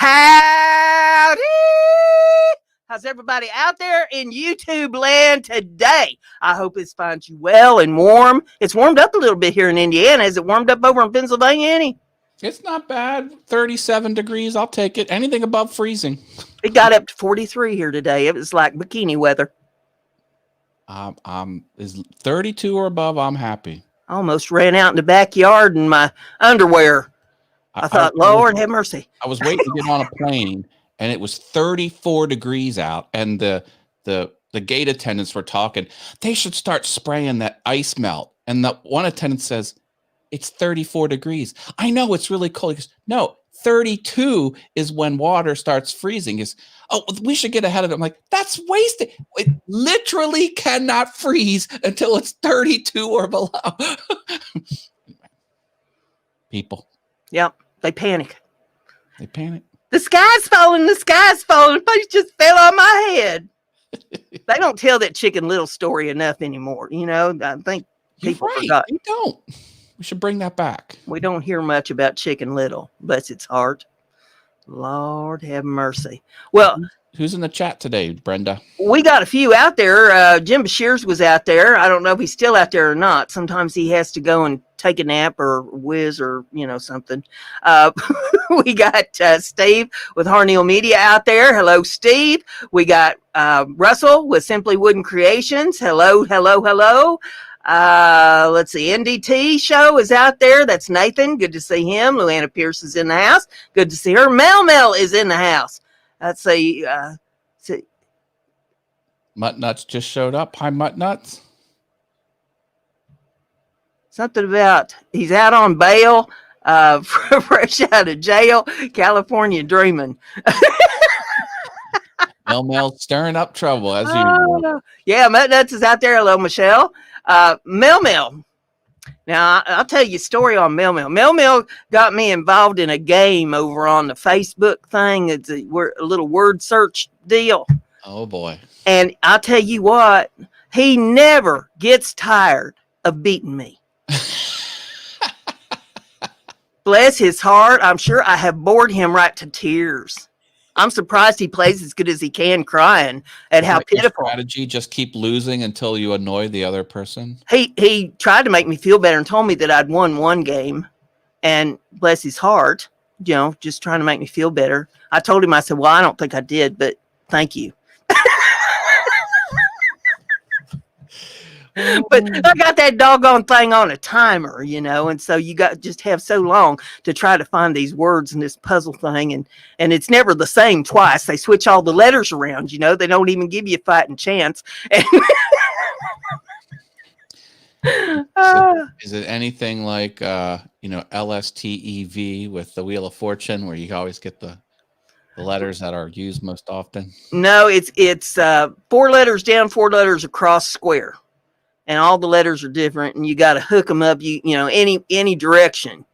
Howdy! How's everybody out there in YouTube land today? I hope it finds you well and warm. It's warmed up a little bit here in Indiana. Is it warmed up over in Pennsylvania, Annie? It's not bad. 37 degrees. I'll take it. Anything above freezing. It got up to 43 here today. It was like bikini weather. Is 32 or above, I'm happy. I almost ran out in the backyard in my underwear. I thought, Lord, have mercy. I was waiting to get on a plane, and it was 34 degrees out, and the gate attendants were talking. They should start spraying that ice melt. And the one attendant says, it's 34 degrees. I know it's really cold. He goes, no, 32 is when water starts freezing. He goes, oh, we should get ahead of it. I'm like, that's wasted. It literally cannot freeze until it's 32 or below. People. Yep, they panic. They panic. The sky's falling, the sky's falling. Face just fell on my head. They don't tell that Chicken Little story enough anymore. You know, I think people forgot. We don't. We should bring that back. We don't hear much about Chicken Little. Bless its heart. Lord have mercy. Well, who's in the chat today, Brenda? We got a few out there. Jim Bashirs was out there. I don't know if he's still out there or not. Sometimes he has to go and take a nap or whiz or, something. We got Steve with Harneal Media out there. Hello, Steve. We got Russell with Simply Wooden Creations. Hello, hello, hello. Let's see. NDT show is out there. That's Nathan. Good to see him. Luana Pierce is in the house. Good to see her. Mel is in the house. Let's see. Mutt Nuts just showed up. Hi, Mutt Nuts. Something about he's out on bail, fresh out of jail, California dreaming. Mel stirring up trouble as usual. Yeah, Mutt Nuts is out there. Hello, Michelle. Mel. Now, I'll tell you a story on Mel. Mel got me involved in a game over on the Facebook thing. It's a little word search deal. Oh, boy. And I'll tell you what, he never gets tired of beating me. Bless his heart. I'm sure I have bored him right to tears. I'm surprised he plays as good as he can, crying at how pitiful. Strategy, just keep losing until you annoy the other person. He tried to make me feel better and told me that I'd won one game, and bless his heart, just trying to make me feel better. I told him, I said, well, I don't think I did, but thank you. But I got that doggone thing on a timer, and so you just have so long to try to find these words in this puzzle thing, and it's never the same twice. They switch all the letters around, they don't even give you a fighting chance. Is it anything like LSTEV with the Wheel of Fortune, where you always get the letters that are used most often? No, it's 4 letters down, 4 letters across square. And all the letters are different, and you got to hook them up, any direction.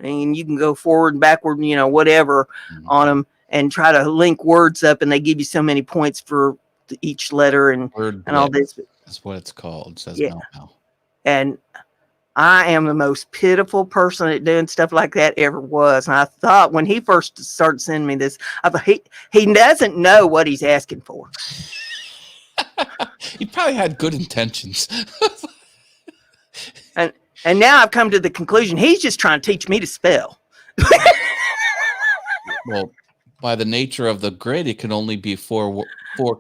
I mean, you can go forward and backward, whatever on them, and try to link words up, and they give you so many points for each letter and all this. That's what it's called. It says Mel. And I am the most pitiful person at doing stuff like that ever was. And I thought when he first started sending me this, I thought he doesn't know what he's asking for. He probably had good intentions. and now I've come to the conclusion he's just trying to teach me to spell. Well, by the nature of the grid, it can only be four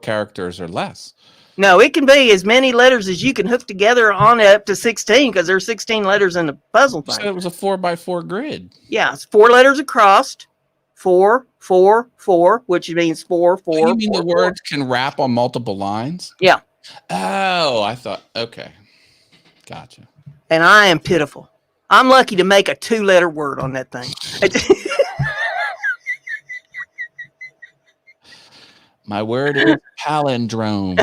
characters or less. No, it can be as many letters as you can hook together on up to 16, because there's 16 letters in the puzzle thing. You said it was a 4x4 grid. Yeah, it's 4 letters across. 4, 4, 4, which means 4, 4. You mean the words can wrap on multiple lines? Yeah. Oh, I thought, okay. Gotcha. And I am pitiful. I'm lucky to make a 2-letter word on that thing. My word is palindrome.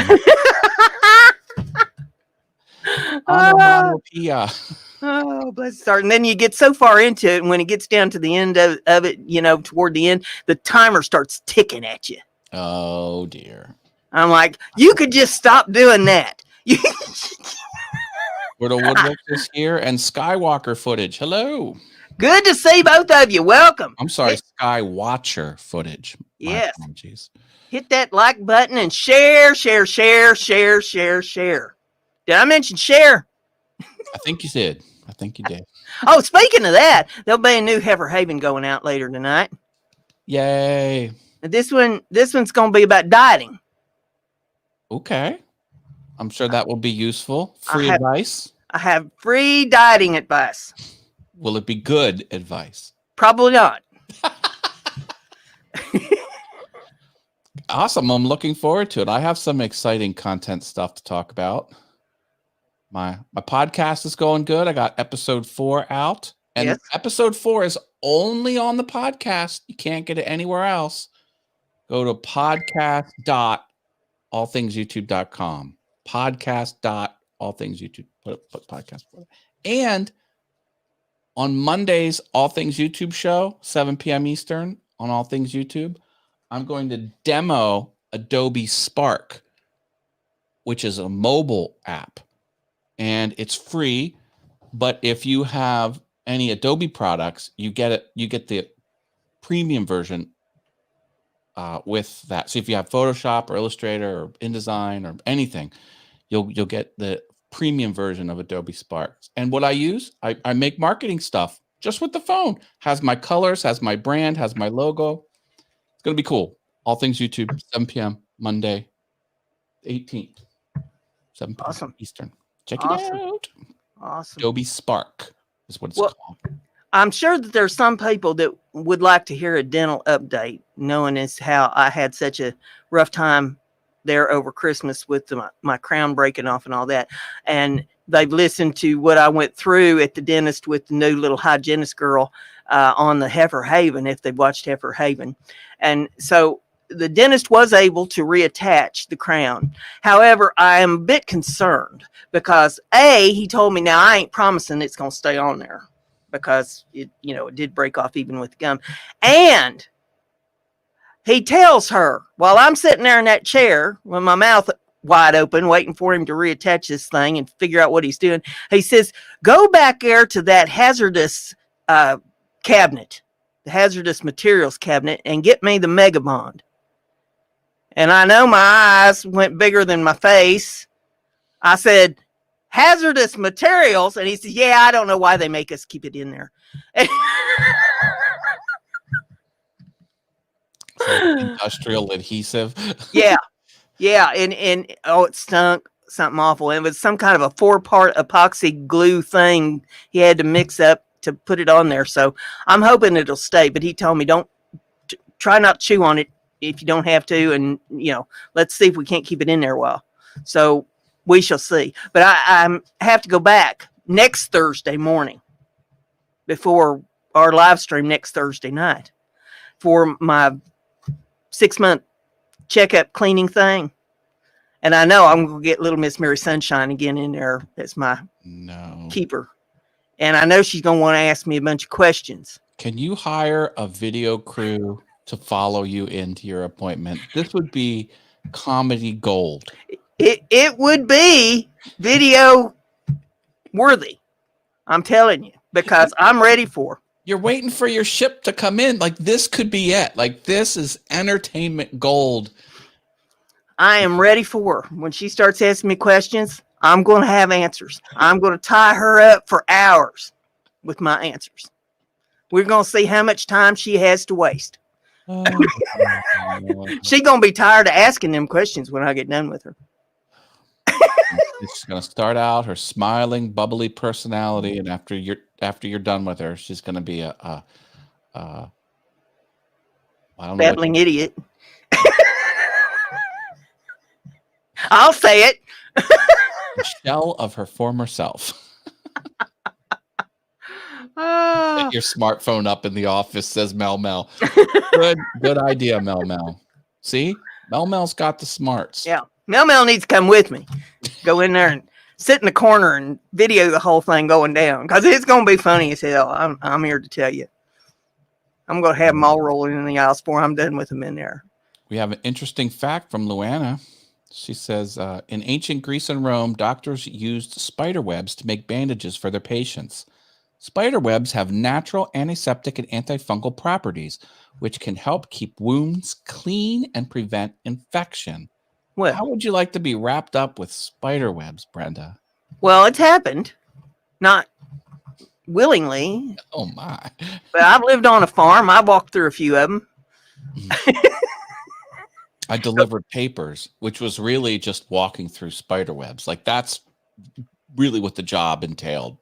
Oh, bless his heart. And then you get so far into it, and when it gets down to the end of it, toward the end, the timer starts ticking at you. Oh, dear. I'm like, you could just stop doing that. Wordle Woodworks is here, and Skywalker footage. Hello. Good to see both of you. Welcome. I'm sorry, Sky Watcher footage. My Yes. apologies. Hit that like button and share, share, share, share, share, share. Did I mention share? I think you did. Oh, speaking of that, there'll be a new Heifer Haven going out later tonight. Yay. And this one's going to be about dieting. Okay. I'm sure that will be useful. Free advice? I have free dieting advice. Will it be good advice? Probably not. Awesome. I'm looking forward to it. I have some exciting content stuff to talk about. My podcast is going good. I got episode 4 out. And Yes. episode 4 is only on the podcast. You can't get it anywhere else. Go to podcast.allthingsyoutube.com. Podcast.allthingsyoutube. Put podcast for it. And on Mondays, All Things YouTube show, 7 p.m. Eastern on All Things YouTube, I'm going to demo Adobe Spark, which is a mobile app. And it's free, but if you have any Adobe products, you get the premium version with that. So if you have Photoshop or Illustrator or InDesign or anything, you'll get the premium version of Adobe Spark. And what I use, I make marketing stuff just with the phone. Has my colors, has my brand, has my logo. It's gonna be cool. All Things YouTube, 7 p.m. Monday, 18th, 7 p.m. Awesome. Eastern. Check Awesome. it out. Awesome. Adobe Spark is what it's called. I'm sure that there's some people that would like to hear a dental update, knowing as how I had such a rough time there over Christmas with my crown breaking off and all that. And they've listened to what I went through at the dentist with the new little hygienist girl on the Heifer Haven, if they've watched Heifer Haven. And so the dentist was able to reattach the crown. However, I am a bit concerned because he told me, now I ain't promising it's going to stay on there because it did break off even with the gum. And he tells her while I'm sitting there in that chair with my mouth wide open, waiting for him to reattach this thing and figure out what he's doing. He says, go back there to that hazardous cabinet, the hazardous materials cabinet, and get me the Mega Bond. And I know my eyes went bigger than my face. I said, hazardous materials? And he said, yeah, I don't know why they make us keep it in there. Industrial adhesive. Yeah. And it stunk something awful. And it was some kind of a 4-part epoxy glue thing he had to mix up to put it on there. So I'm hoping it'll stay. But he told me, try not to chew on it if you don't have to. And, let's see if we can't keep it in there a while. So we shall see. But I have to go back next Thursday morning before our live stream next Thursday night for my 6-month checkup cleaning thing. And I know I'm going to get little Miss Mary Sunshine again in there as my keeper. And I know she's going to want to ask me a bunch of questions. Can you hire a video crew to follow you into your appointment? This would be comedy gold. It would be video worthy. I'm telling you, because I'm ready for. You're waiting for your ship to come in. Like, this could be it. Like, this is entertainment gold. I am ready for her. When she starts asking me questions, I'm going to have answers. I'm going to tie her up for hours with my answers. We're going to see how much time she has to waste. She's going to be tired of asking them questions when I get done with her. She's going to start out her smiling, bubbly personality, and after you're done with her, she's going to be a babbling idiot. I'll say it. The shell of her former self. Set your smartphone up in the office, says Mel. Good idea, Mel. See, Mel's got the smarts. Yeah, Mel needs to come with me. Go in there and sit in the corner and video the whole thing going down because it's going to be funny as hell. I'm here to tell you. I'm going to have them all rolling in the aisles before I'm done with them in there. We have an interesting fact from Luana. She says, in ancient Greece and Rome, doctors used spider webs to make bandages for their patients. Spider webs have natural antiseptic and antifungal properties, which can help keep wounds clean and prevent infection. Well, how would you like to be wrapped up with spider webs, Brenda? well, it's happened, not willingly, Oh my! but I've lived on a farm. I walked through a few of them. I delivered papers, which was really just walking through spider webs. Like that's really what the job entailed.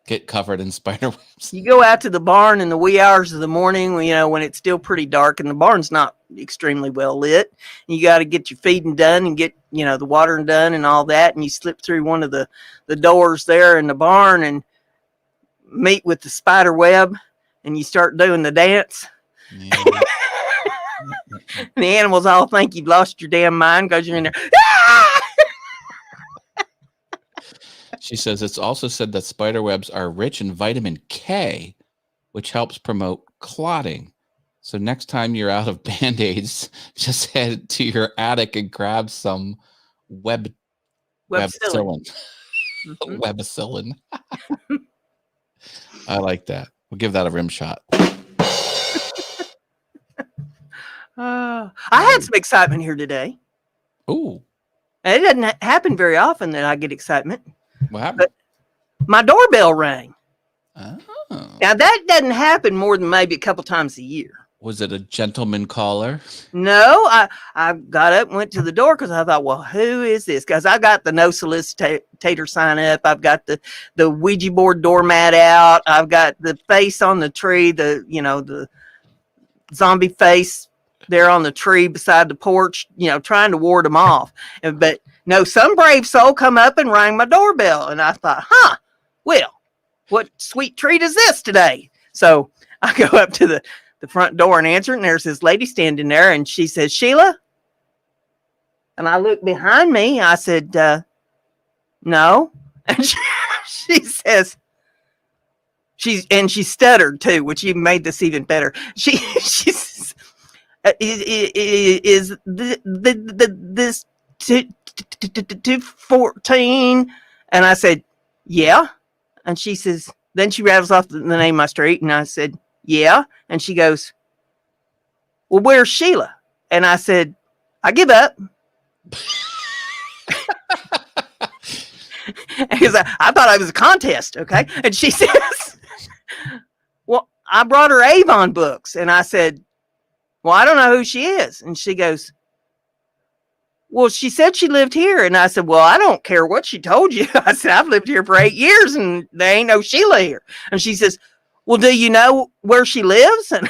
Get covered in spider webs. You go out to the barn in the wee hours of the morning, when it's still pretty dark and the barn's not extremely well lit. You got to get your feeding done and get, the watering done and all that. And you slip through one of the doors there in the barn and meet with the spider web and you start doing the dance. Yeah. And the animals all think you've lost your damn mind because you're in there. She says it's also said that spider webs are rich in vitamin K, which helps promote clotting. So next time you're out of Band-Aids, just head to your attic and grab some webcillin. Mm-hmm. Webcillin. I like that. We'll give that a rim shot. I had some excitement here today. Ooh. It doesn't happen very often that I get excitement. What happened? But my doorbell rang. Oh. Now, that doesn't happen more than maybe a couple times a year. Was it a gentleman caller? No, I got up and went to the door because I thought, well, who is this? Because I got the no solicitor sign up. I've got the Ouija board doormat out. I've got the face on the tree, the zombie face there on the tree beside the porch, trying to ward them off. But no, some brave soul come up and rang my doorbell. And I thought, well, what sweet treat is this today? So I go up to the front door and answer it, and there's this lady standing there, and she says, Sheila? And I look behind me. I said, no. And she says, she stuttered too, which even made this even better. She says, is this 214? And I said, yeah. And she says, then she rattles off the name of my street. And I said, yeah. And she goes, well, where's Sheila? And I said, I give up. Because I thought it was a contest. Okay. And she says, well, I brought her Avon books. And I said, well, I don't know who she is. And she goes, well, she said she lived here. And I said, well, I don't care what she told you. I said, I've lived here for 8 years and there ain't no Sheila here. And she says, well, do you know where she lives? And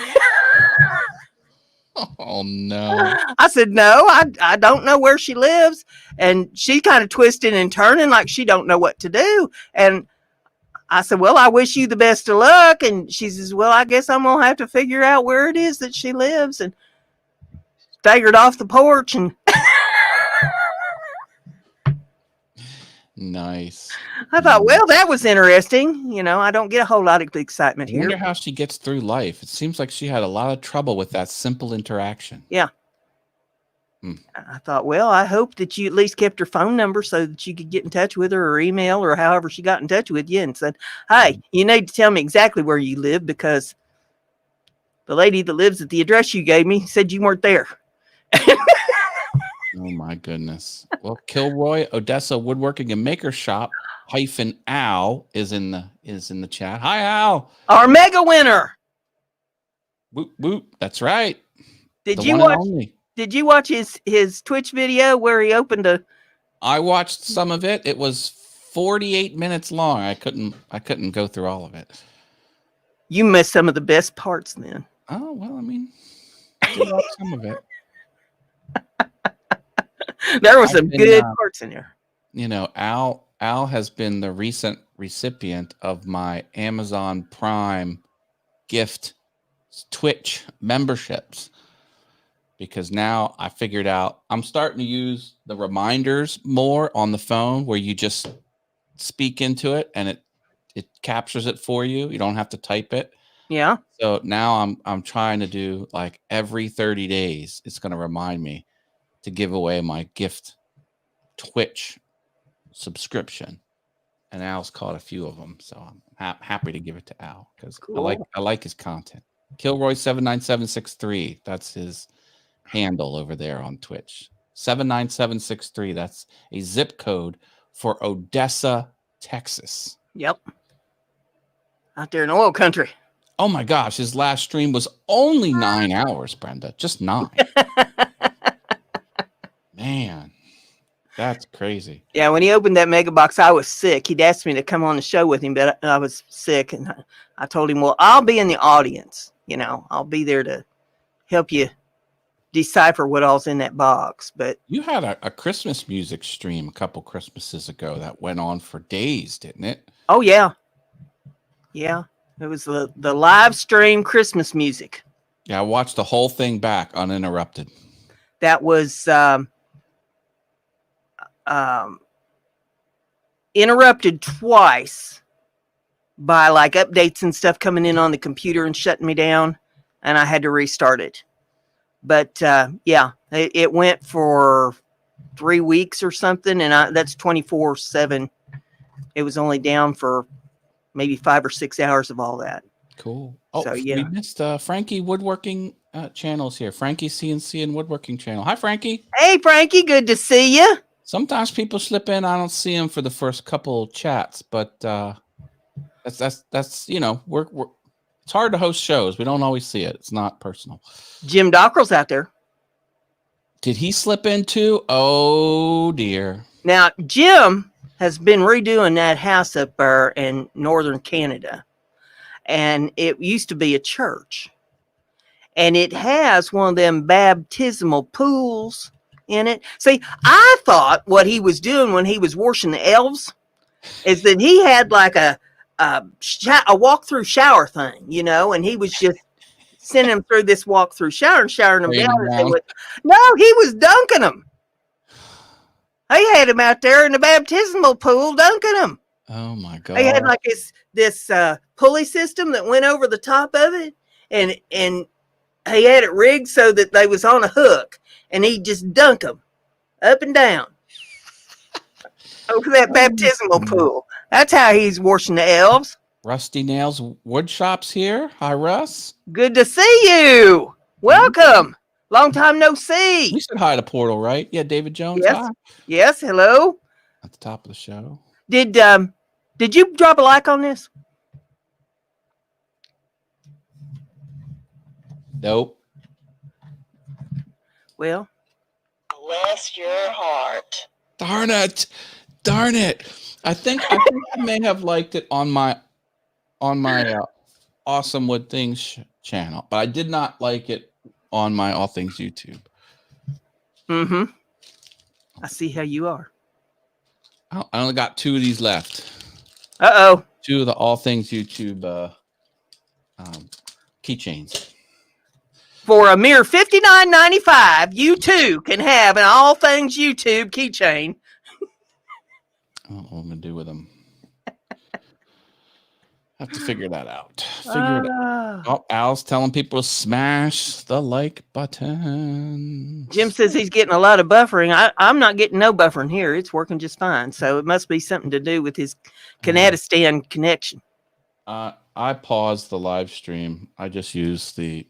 oh, no. I said, no, I don't know where she lives. And she kind of twisting and turning like she don't know what to do. And I said, well, I wish you the best of luck. And she says, well, I guess I'm going to have to figure out where it is that she lives. And staggered off the porch and nice. I thought, well, that was interesting. I don't get a whole lot of excitement here. I wonder how she gets through life. It seems like she had a lot of trouble with that simple interaction. Yeah. I thought, well, I hope that you at least kept her phone number so that you could get in touch with her or email or however she got in touch with you and said, hey, you need to tell me exactly where you live because the lady that lives at the address you gave me said you weren't there. Oh my goodness. Well, Kilroy Odessa Woodworking and Maker Shop -Al is in the chat. Hi, Al. Our mega winner. Whoop whoop. That's right. Did you watch his Twitch video where he opened a? I watched some of it. It was 48 minutes long. I couldn't go through all of it. You missed some of the best parts then. Oh well, I mean, I did watch some of it. There were some good parts in there. Al has been the recent recipient of my Amazon Prime gift Twitch memberships because now I figured out I'm starting to use the reminders more on the phone where you just speak into it and it captures it for you. You don't have to type it. Yeah. So now I'm trying to do like every 30 days. It's going to remind me to give away my gift Twitch subscription. And Al's caught a few of them. So I'm happy to give it to Al because Cool. I like his content. Kilroy79763. That's his handle over there on Twitch. 79763. That's a zip code for Odessa, Texas. Yep. Out there in oil country. Oh my gosh, his last stream was only 9 hours, Brenda. Just 9. Man, that's crazy. Yeah, when he opened that mega box, I was sick. He'd asked me to come on the show with him, but I was sick, and I told him, well, I'll be in the audience. You know, I'll be there to help you decipher what all's in that box. But you had a Christmas music stream a couple Christmases ago that went on for days, didn't it? Oh, yeah. Yeah. It was the live stream Christmas music. Yeah, I watched the whole thing back uninterrupted. That was interrupted twice by like updates and stuff coming in on the computer and shutting me down, and I had to restart it. But yeah, it went for 3 weeks or something, and that's 24/7. It was only down for maybe 5 or 6 hours of all that. Cool. Oh, so, yeah. We missed Frankie Woodworking channels here. Frankie CNC and Woodworking channel. Hi, Frankie. Hey, Frankie. Good to see you. Sometimes people slip in. I don't see them for the first couple chats, but that's you know, we're it's hard to host shows. We don't always see it. It's not personal. Jim Dockrell's out there. Did he slip in too? Oh dear. Now, Jim has been redoing that house up there in northern Canada. And it used to be a church. And it has one of them baptismal pools in it. See, I thought what he was doing when he was washing the elves is that he had like a walk-through shower thing, you know, and he was just sending them through this walk-through shower and showering them down. No, he was dunking them. He had him out there in the baptismal pool dunking them. Oh my God. They had like this pulley system that went over the top of it, and he had it rigged so that they was on a hook, and he just dunk them up and down over that baptismal pool. That's how he's washing the elves. Rusty Nails Wood Shops here. Hi, Russ. Good to see you. Welcome. Long time no see. We said hi to Portal, right? Yeah, David Jones. Yes. Hi. Yes. Hello. At the top of the show. Did you drop a like on this? Nope. Well, bless your heart. Darn it. I think I may have liked it on my Awesome Wood Things channel, but I did not like it on my All Things YouTube. Mm-hmm. I see how you are. I only got 2 of these left. Uh-oh. 2 of the All Things YouTube keychains. For a mere $59.95, you too can have an All Things YouTube keychain. I don't know what I'm going to do with them. Have to figure that out. Oh, Al's telling people to smash the like button. Jim says he's getting a lot of buffering. I'm not getting no buffering here. It's working just fine. So it must be something to do with his Canadistan connection. I paused the live stream. I just used the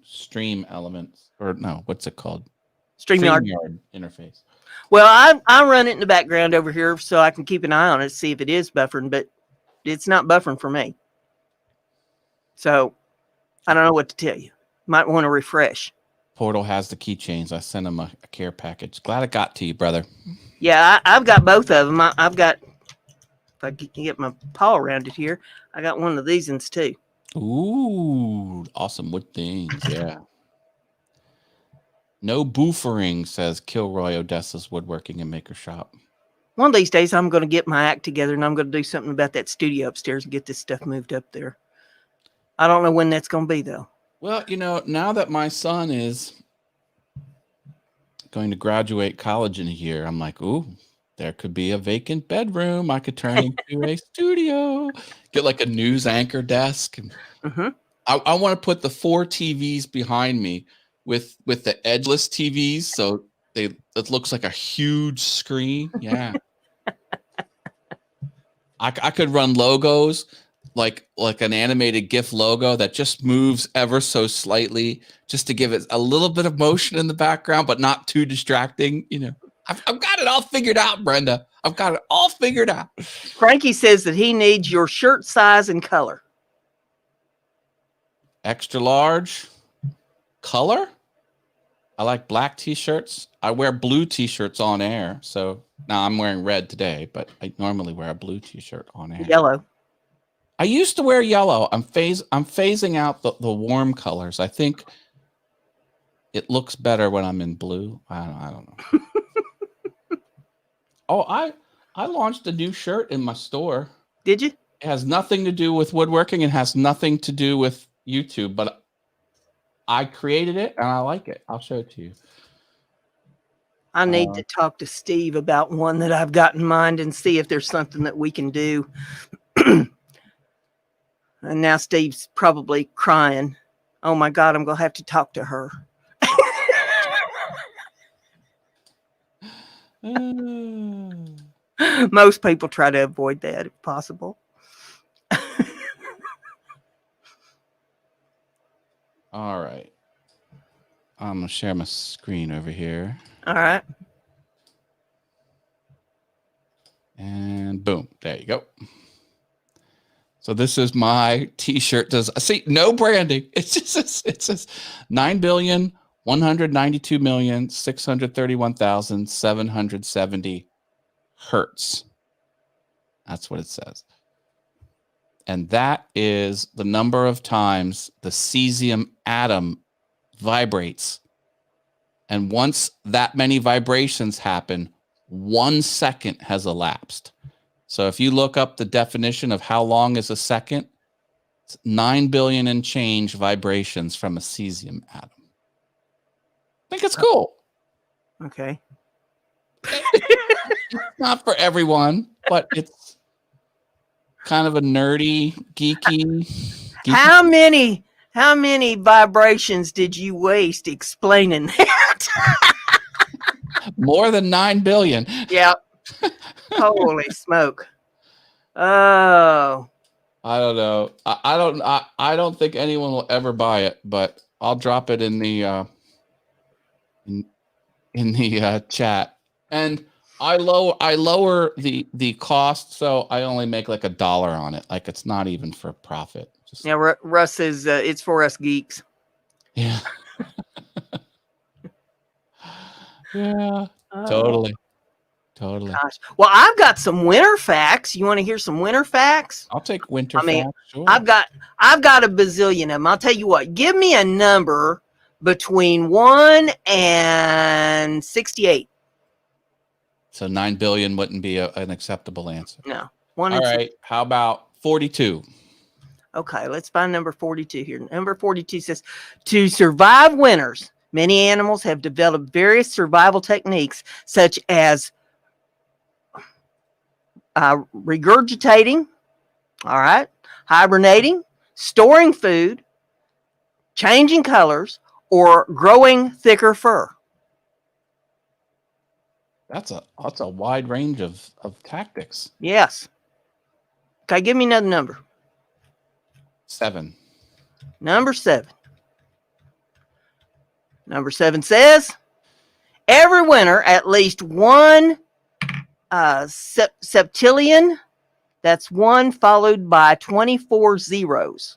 stream elements, or no, what's it called? StreamYard interface. Well, I run it in the background over here so I can keep an eye on it to see if it is buffering, but it's not buffering for me. So I don't know what to tell you. Might want to refresh. Portal has the keychains. I sent him a care package. Glad it got to you, brother. Yeah, I've got both of them. I've got, if I can get my paw around it here, I got one of these ones too. Ooh, Awesome Wood Things. Yeah. No boofering, says Kilroy Odessa's Woodworking and Maker Shop. One of these days, I'm going to get my act together and I'm going to do something about that studio upstairs and get this stuff moved up there. I don't know when that's going to be, though. Well, you know, now that my son is going to graduate college in a year, I'm like, ooh, there could be a vacant bedroom I could turn into a studio. Get like a news anchor desk. Mm-hmm. I want to put the 4 TVs behind me with the edgeless TVs, so it looks like a huge screen. Yeah. I could run logos like an animated GIF logo that just moves ever so slightly just to give it a little bit of motion in the background, but not too distracting. I've got it all figured out, Brenda. I've got it all figured out. Frankie says that he needs your shirt size and color. Extra large. Color? I like black t-shirts. I wear blue t-shirts on air. So now I'm wearing red today, but I normally wear a blue t-shirt on air. Yellow. I used to wear yellow. I'm phasing out the warm colors. I think it looks better when I'm in blue. I don't know. Oh, I launched a new shirt in my store. Did you? It has nothing to do with woodworking. It has nothing to do with YouTube, but I created it and I like it. I'll show it to you. I need to talk to Steve about one that I've got in mind and see if there's something that we can do. And now Steve's probably crying. Oh my God, I'm going to have to talk to her. Most people try to avoid that if possible. All right. I'm going to share my screen over here. All right. And boom, there you go. So this is my t-shirt. See, no branding. It says 9,192,631,770 hertz. That's what it says. And that is the number of times the cesium atom vibrates. And once that many vibrations happen, 1 second has elapsed. So if you look up the definition of how long is a second, it's 9 billion and change vibrations from a cesium atom. I think it's cool. Okay. It's not for everyone, but it's kind of a nerdy, geeky. How many vibrations did you waste explaining that? More than 9 billion. Yeah. Holy smoke. Oh. I don't know. I don't think anyone will ever buy it, but I'll drop it in the chat. And I lower the cost, so I only make like $1 on it. Like it's not even for profit. Yeah, Russ says it's for us geeks. Yeah. Yeah. Totally. Gosh. Well, I've got some winter facts. You want to hear some winter facts? I'll take winter facts. Sure. I've got a bazillion of them. I'll tell you what. Give me a number between 1 and 68. So 9 billion wouldn't be an acceptable answer. No. All right. How about 42? Okay, let's find number 42 here. Number 42 says, to survive winters, many animals have developed various survival techniques, such as regurgitating, all right, hibernating, storing food, changing colors, or growing thicker fur. That's a wide range of tactics. Yes. Okay, give me another number. 7. Number 7. Number 7 says, every winter, at least one septillion, that's 1 followed by 24 zeros,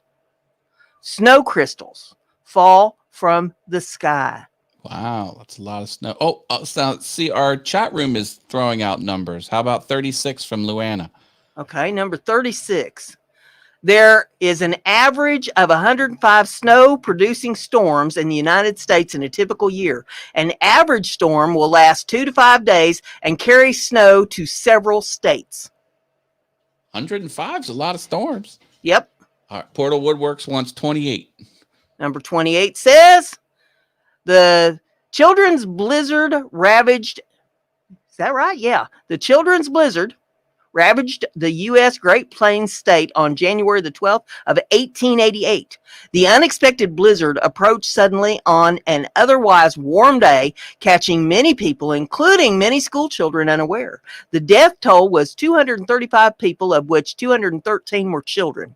snow crystals fall from the sky. Wow, that's a lot of snow. Oh, so see, our chat room is throwing out numbers. How about 36 from Luana? Okay, number 36. There is an average of 105 snow-producing storms in the United States in a typical year. An average storm will last 2 to 5 days and carry snow to several states. 105 is a lot of storms. Yep. All right, Portal Woodworks wants 28. Number 28 says, the children's blizzard ravaged, is that right? Yeah. The children's blizzard ravaged the U.S. Great Plains state on January the 12th of 1888. The unexpected blizzard approached suddenly on an otherwise warm day, catching many people, including many school children, unaware. The death toll was 235 people, of which 213 were children.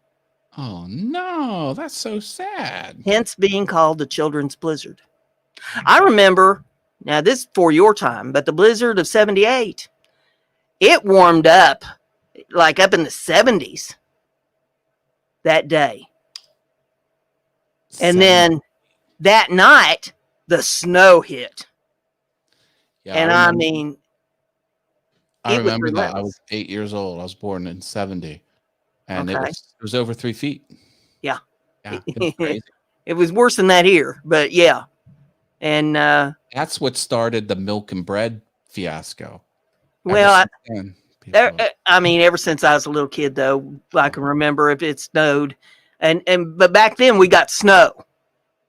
Oh, no. That's so sad. Hence being called the Children's Blizzard. I remember, now this is for your time, but the blizzard of 78, it warmed up like up in the 70s that day. And then that night, the snow hit. Yeah, And I mean, I it was remember that. I relentless. was 8 years old. I was born in 70. And Okay. it was over 3 feet. Yeah. Yeah, it was crazy. It was worse than that here, but yeah. And That's what started the milk and bread fiasco. well, People, I mean, ever since I was a little kid, though, I can remember if it snowed, but back then we got snow.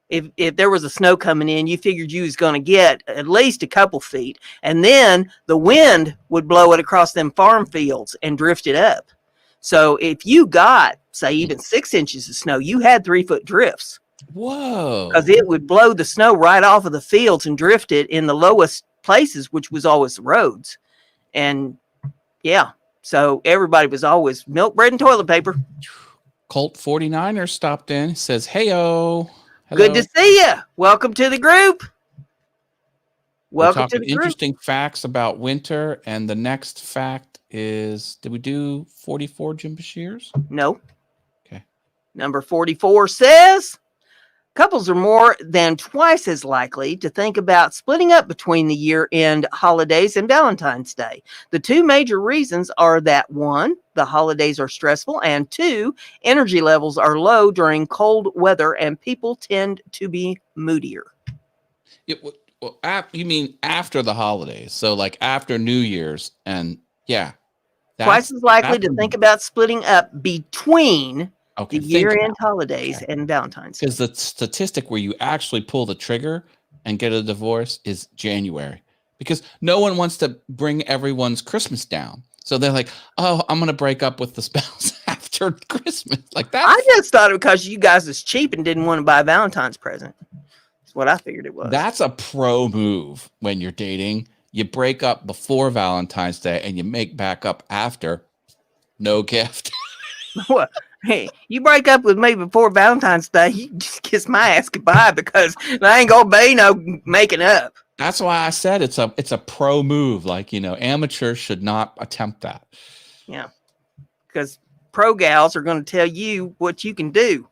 If there was a snow coming in, you figured you was going to get at least a couple feet, and then the wind would blow it across them farm fields and drift it up. So if you got, say, even 6 inches of snow, you had 3-foot drifts. whoa. Because it would blow the snow right off of the fields and drift it in the lowest places, which was always the roads. And yeah, so everybody was always milk, bread, and toilet paper. Colt 49er stopped in, says, "Heyo. Hello. Good to see you. Welcome to the group. Welcome to the group. Interesting facts about winter. And the next fact is, did we do 44 Jim Bashir's? No. Okay. Number 44 says, couples are more than twice as likely to think about splitting up between the year-end holidays and Valentine's Day. The two major reasons are that 1, the holidays are stressful, and 2, energy levels are low during cold weather and people tend to be moodier. You mean after the holidays? So like after New Year's, and yeah. Twice as likely to think about splitting up between the year-end holidays and Valentine's Day. Because the statistic where you actually pull the trigger and get a divorce is January. Because no one wants to bring everyone's Christmas down. So they're like, oh, I'm going to break up with the spouse after Christmas. Like that. I just thought it because you guys was cheap and didn't want to buy a Valentine's present. That's what I figured it was. That's a pro move when you're dating. You break up before Valentine's Day and you make back up after. No gift. What? Hey, you break up with me before Valentine's Day, you just kiss my ass goodbye because there ain't gonna be no making up. That's why I said it's a pro move. Like, amateurs should not attempt that. Yeah, because pro gals are going to tell you what you can do.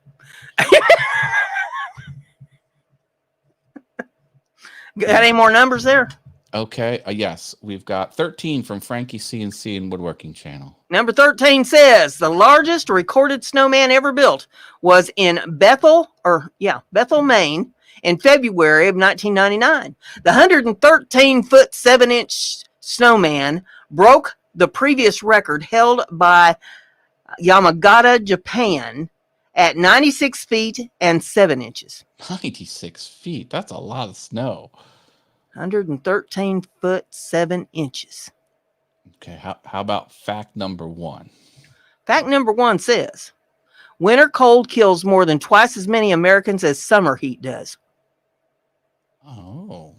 Got any more numbers there? Okay. Yes, we've got 13 from Frankie CNC and Woodworking Channel. Number 13 says the largest recorded snowman ever built was in Bethel, Maine, in February of 1999. The 113-foot 7-inch snowman broke the previous record held by Yamagata, Japan, at 96 feet and 7 inches. 96 feet. That's a lot of snow. 113 foot 7 inches. Okay, how about fact number 1? Fact number 1 says winter cold kills more than twice as many Americans as summer heat does. Oh.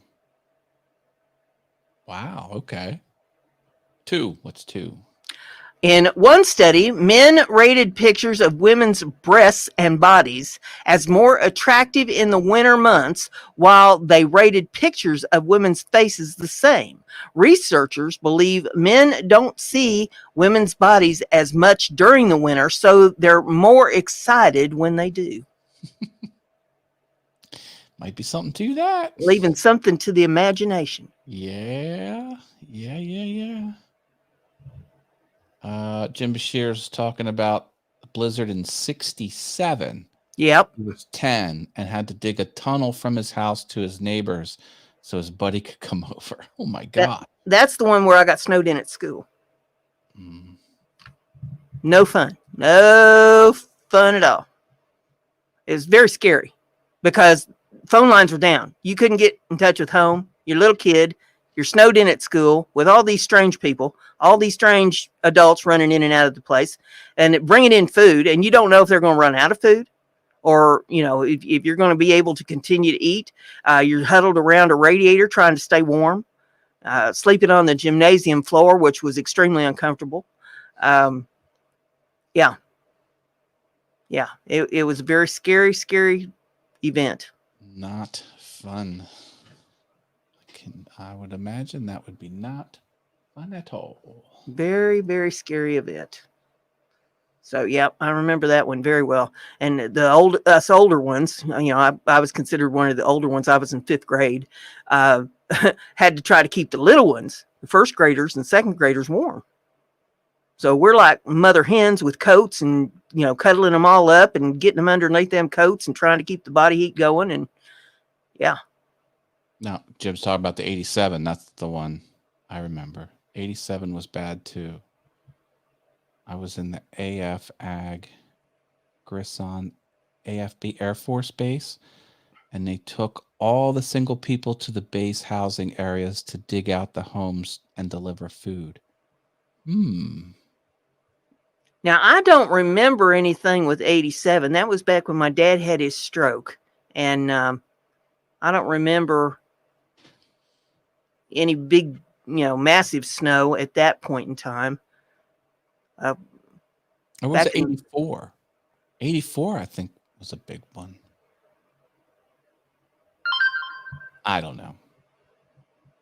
Wow, okay. 2. What's 2? In one study, men rated pictures of women's breasts and bodies as more attractive in the winter months, while they rated pictures of women's faces the same. Researchers believe men don't see women's bodies as much during the winter, so they're more excited when they do. Might be something to that. Leaving something to the imagination. Yeah. Jim Bashir's talking about the blizzard in 67. Yep. He was 10 and had to dig a tunnel from his house to his neighbor's so his buddy could come over. Oh, my God. That's the one where I got snowed in at school. No fun. No fun at all. It was very scary because phone lines were down. You couldn't get in touch with home. You're a little kid. You're snowed in at school with all these strange people. all these strange adults running in and out of the place and bringing in food, and you don't know if they're going to run out of food or, if you're going to be able to continue to eat. You're huddled around a radiator trying to stay warm, sleeping on the gymnasium floor, which was extremely uncomfortable. Yeah. It was a very scary event. Not fun. I would imagine that would be not fun at all. Very, very scary event. So, yeah, I remember that one very well. And us older ones, I was considered one of the older ones. I was in 5th grade. Had to try to keep the little ones, the first graders and second graders, warm. So we're like mother hens with coats and, cuddling them all up and getting them underneath them coats and trying to keep the body heat going. And yeah. Now, Jim's talking about the 87. That's the one I remember. 87 was bad too. I was in the AF Ag Grisson AFB Air Force Base, and they took all the single people to the base housing areas to dig out the homes and deliver food. Now, I don't remember anything with 87. That was back when my dad had his stroke. And I don't remember any big, massive snow at that point in time. It was 84. 84, I think, was a big one. I don't know.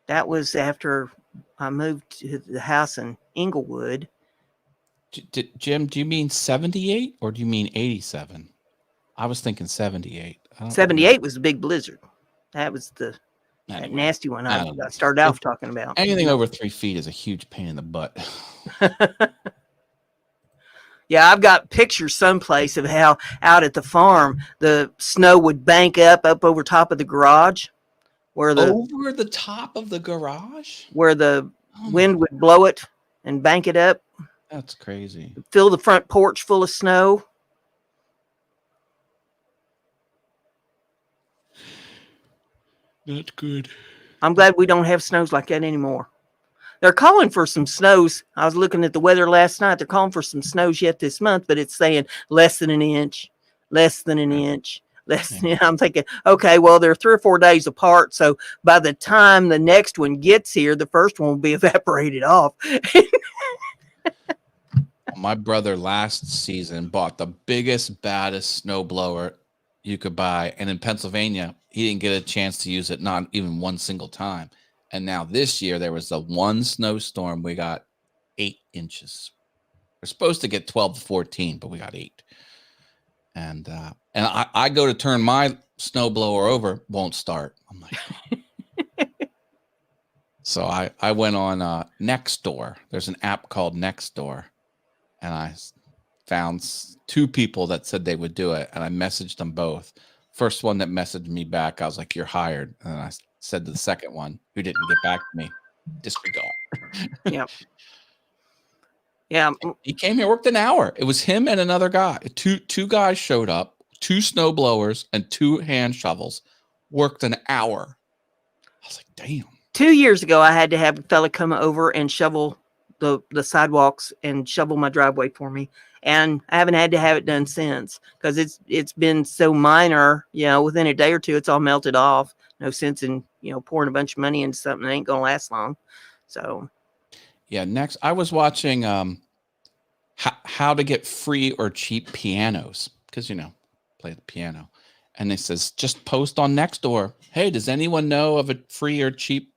That was after I moved to the house in Inglewood. Jim, do you mean 78 or do you mean 87? I was thinking 78. 78 was the big blizzard. That was that nasty one I started out talking about. Anything over 3 feet is a huge pain in the butt. Yeah, I've got pictures someplace of how out at the farm the snow would bank up over top of the garage. Over the top of the garage? Where the wind would blow it and bank it up. That's crazy. Fill the front porch full of snow. Not good. I'm glad we don't have snows like that anymore. They're calling for some snows. I was looking at the weather last night. They're calling for some snows yet this month, but it's saying less than an inch, less than an inch. I'm thinking, okay, well, they're 3 or 4 days apart. So by the time the next one gets here, the first one will be evaporated off. My brother last season bought the biggest, baddest snowblower you could buy. And in Pennsylvania, he didn't get a chance to use it, not even one single time. And now this year, there was the one snowstorm. We got 8 inches. We're supposed to get 12 to 14, but we got 8. And I go to turn my snowblower over, won't start. I'm like, so I went on Nextdoor. There's an app called Nextdoor, and I found 2 people that said they would do it, and I messaged them both. First one that messaged me back, I was like, "You're hired," and I said to the second one, who didn't get back to me, "Disregard." Yeah. He came here, worked an hour. It was him and another guy. Two guys showed up. 2 snow blowers and 2 hand shovels, worked an hour. I was like, damn. 2 years ago, I had to have a fella come over and shovel the sidewalks and shovel my driveway for me. And I haven't had to have it done since because it's been so minor, within a day or 2, it's all melted off. No sense in, pouring a bunch of money into something that ain't going to last long. So. Yeah. Next, I was watching how to get free or cheap pianos because, play the piano, and it says just post on Nextdoor. Hey, does anyone know of a free or cheap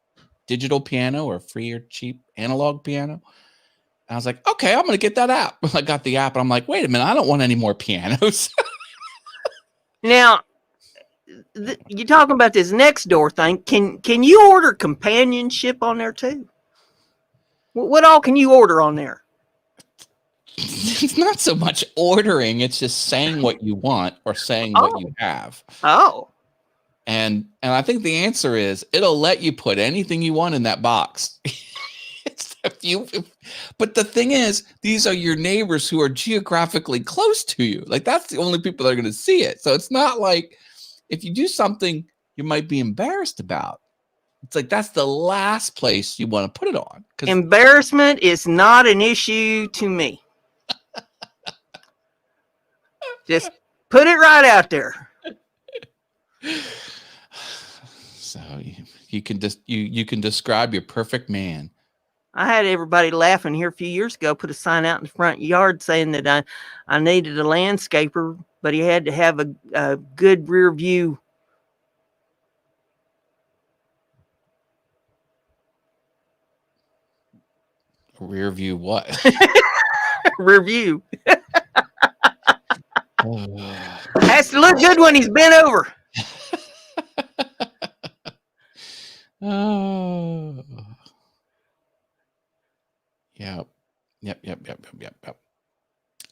digital piano or free or cheap analog piano? And I was like, okay, I'm gonna get that app. I got the app, and I'm like, wait a minute, I don't want any more pianos. Now, you're talking about this Nextdoor thing. Can you order companionship on there too? What all can you order on there? It's not so much ordering, it's just saying what you want or saying what you have. Oh. And I think the answer is it'll let you put anything you want in that box. But the thing is, these are your neighbors who are geographically close to you. Like, that's the only people that are going to see it. So it's not like if you do something you might be embarrassed about, It's like that's the last place you want to put it on. Embarrassment is not an issue to me. Just put it right out there. So you can just you can describe your perfect man. I had everybody laughing here a few years ago. Put a sign out in the front yard saying that I needed a landscaper, but he had to have a good rear view. Rear view what? Rear view. Oh. Has to look good when he's bent over. Oh. Yep.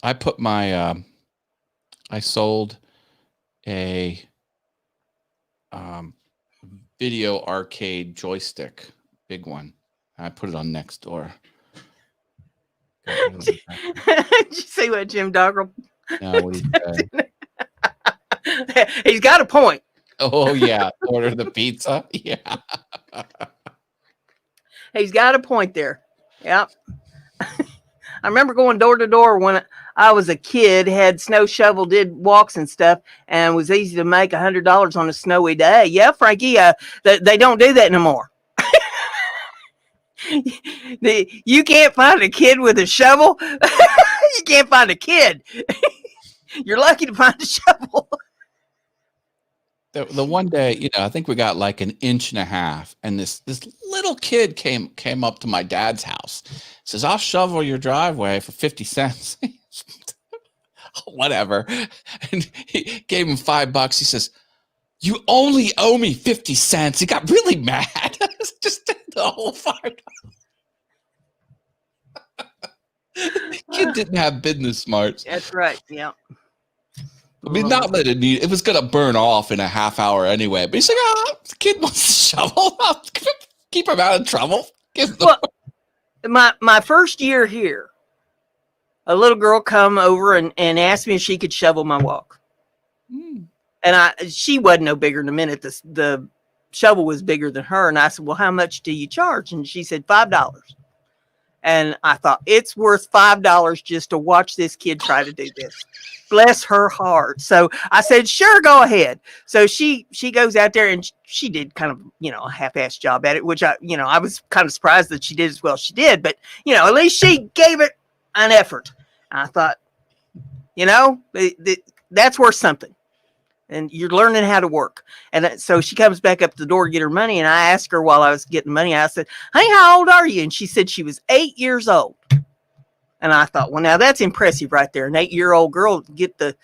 I put my I sold a video arcade joystick, big one. I put it on Nextdoor. Did you see what Jim Doggerel? No, what did he say? He's got a point. Oh yeah, order the pizza. Yeah, he's got a point there. Yep. I remember going door to door when I was a kid, had snow shovel, did walks and stuff, and was easy to make $100 on a snowy day. Yeah, Frankie, they don't do that no more. You can't find a kid with a shovel. You can't find a kid. You're lucky to find a shovel. The one day, I think we got like an inch and a half, and this little kid came up to my dad's house. Says, "I'll shovel your driveway for 50 cents." Whatever. And he gave him $5. He says, "You only owe me 50 cents." He got really mad. Just the whole $5. Kid didn't have business smarts. That's right. Yeah. I mean, not that it was going to burn off in a half hour anyway. But he's like, the kid wants to shovel. Keep him out of trouble. Well, my first year here, a little girl come over and asked me if she could shovel my walk. And she wasn't no bigger than a minute. The shovel was bigger than her. And I said, "Well, how much do you charge?" And she said, $5. And I thought, it's worth $5 just to watch this kid try to do this. Bless her heart. So I said, "Sure, go ahead." So she goes out there and she did kind of, a half-assed job at it, which I was kind of surprised that she did as well as she did. But, at least she gave it an effort. And I thought, that's worth something. And you're learning how to work. And so she comes back up to the door to get her money. And I asked her while I was getting money, I said, "Honey, how old are you?" And she said she was 8 years old. And I thought, well, now that's impressive right there. An 8-year-old girl get the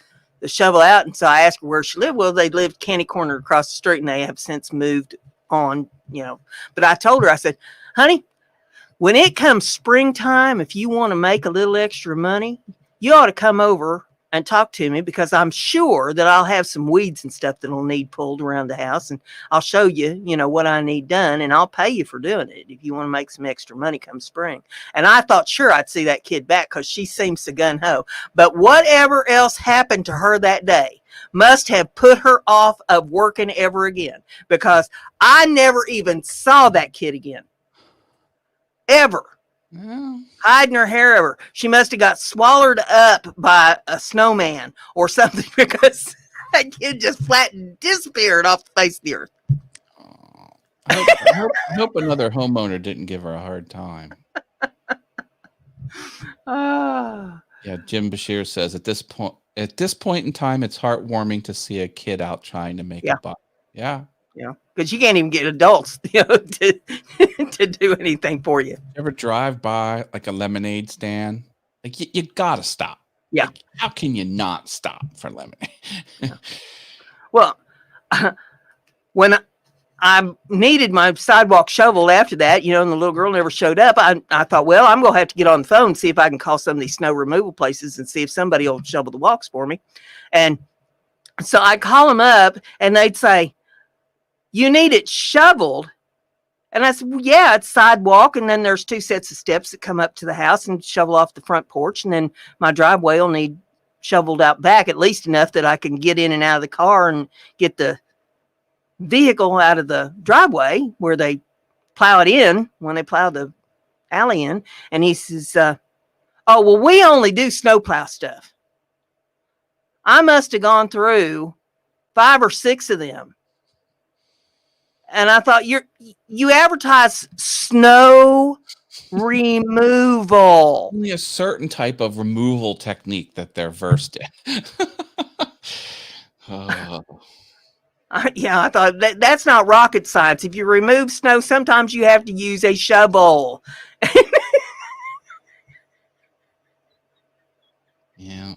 shovel out. And so I asked her where she lived. Well, they lived candy corner across the street, and they have since moved on, But I told her, I said, "Honey, when it comes springtime, if you want to make a little extra money, you ought to come over and talk to me, because I'm sure that I'll have some weeds and stuff that'll need pulled around the house, and I'll show you, what I need done, and I'll pay you for doing it if you want to make some extra money come spring." And I thought, sure, I'd see that kid back, because she seems so gun-ho. But whatever else happened to her that day must have put her off of working ever again, because I never even saw that kid again. Ever. Hiding her hair ever. She must have got swallowed up by a snowman or something, because that kid just flat disappeared off the face of the earth. I hope another homeowner didn't give her a hard time. Yeah, Jim Bashir says at this point in time, it's heartwarming to see a kid out trying to make a buck. Yeah. Yeah, because you can't even get adults, to do anything for you. You ever drive by like a lemonade stand? Like you gotta stop. Yeah. Like, how can you not stop for lemonade? Yeah. Well, when I needed my sidewalk shoveled after that, and the little girl never showed up, I thought, well, I'm gonna have to get on the phone and see if I can call some of these snow removal places and see if somebody will shovel the walks for me. And so I call them up, and they'd say, "You need it shoveled?" And I said, "Well, yeah, it's sidewalk. And then there's 2 sets of steps that come up to the house and shovel off the front porch. And then my driveway will need shoveled out back, at least enough that I can get in and out of the car and get the vehicle out of the driveway where they plow it in when they plow the alley in. And he says, oh, well, we only do snowplow stuff. I must have gone through 5 or 6 of them. And I thought, you advertise snow removal. Only a certain type of removal technique that they're versed in. Oh. Yeah, I thought that's not rocket science. If you remove snow, sometimes you have to use a shovel. Yeah.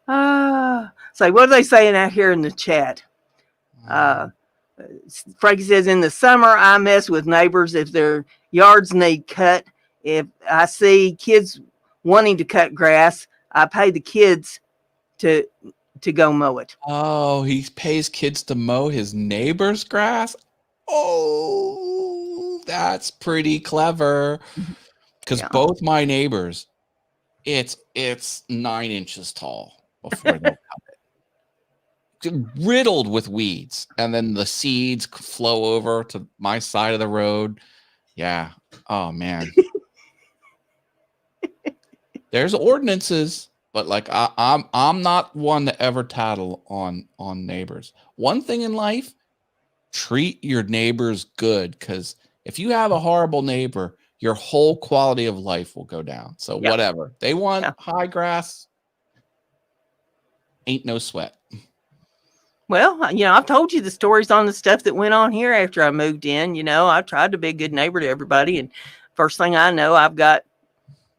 So what are they saying out here in the chat? Frankie says, in the summer, I mess with neighbors if their yards need cut. If I see kids wanting to cut grass, I pay the kids to go mow it. Oh, he pays kids to mow his neighbor's grass? Oh, that's pretty clever. Because both my neighbors, it's 9 inches tall before they'll cut it. Riddled with weeds. And then the seeds flow over to my side of the road. Yeah. Oh, man. There's ordinances. But like I'm not one to ever tattle on neighbors. One thing in life, treat your neighbors good, because if you have a horrible neighbor, your whole quality of life will go down. So whatever. They want high grass, ain't no sweat. Well, I've told you the stories on the stuff that went on here after I moved in. I tried to be a good neighbor to everybody, and first thing I know, I've got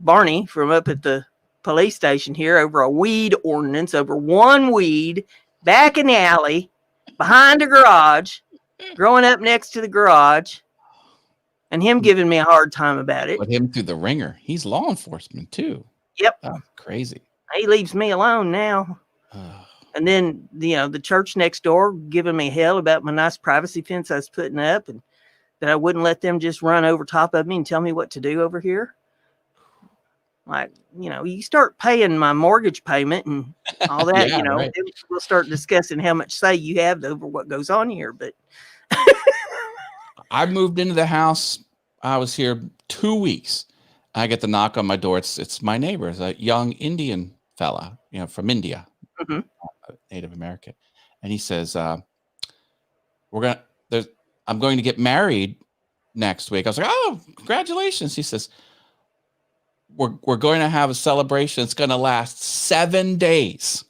Barney from up at the police station here over a weed ordinance, over one weed back in the alley behind the garage, growing up next to the garage, and him giving me a hard time about it. Put him through the ringer. He's law enforcement too. Yep. That's crazy. He leaves me alone now. And then, the church next door giving me hell about my nice privacy fence I was putting up, and that I wouldn't let them just run over top of me and tell me what to do over here. Like, you start paying my mortgage payment and all that, right. We'll start discussing how much say you have over what goes on here. But I moved into the house. I was here 2 weeks. I get the knock on my door. It's my neighbor, it's a young Indian fella, from India, Native American. And he says, I'm going to get married next week. I was like, oh, congratulations. He says, we're going to have a celebration. It's going to last 7 days.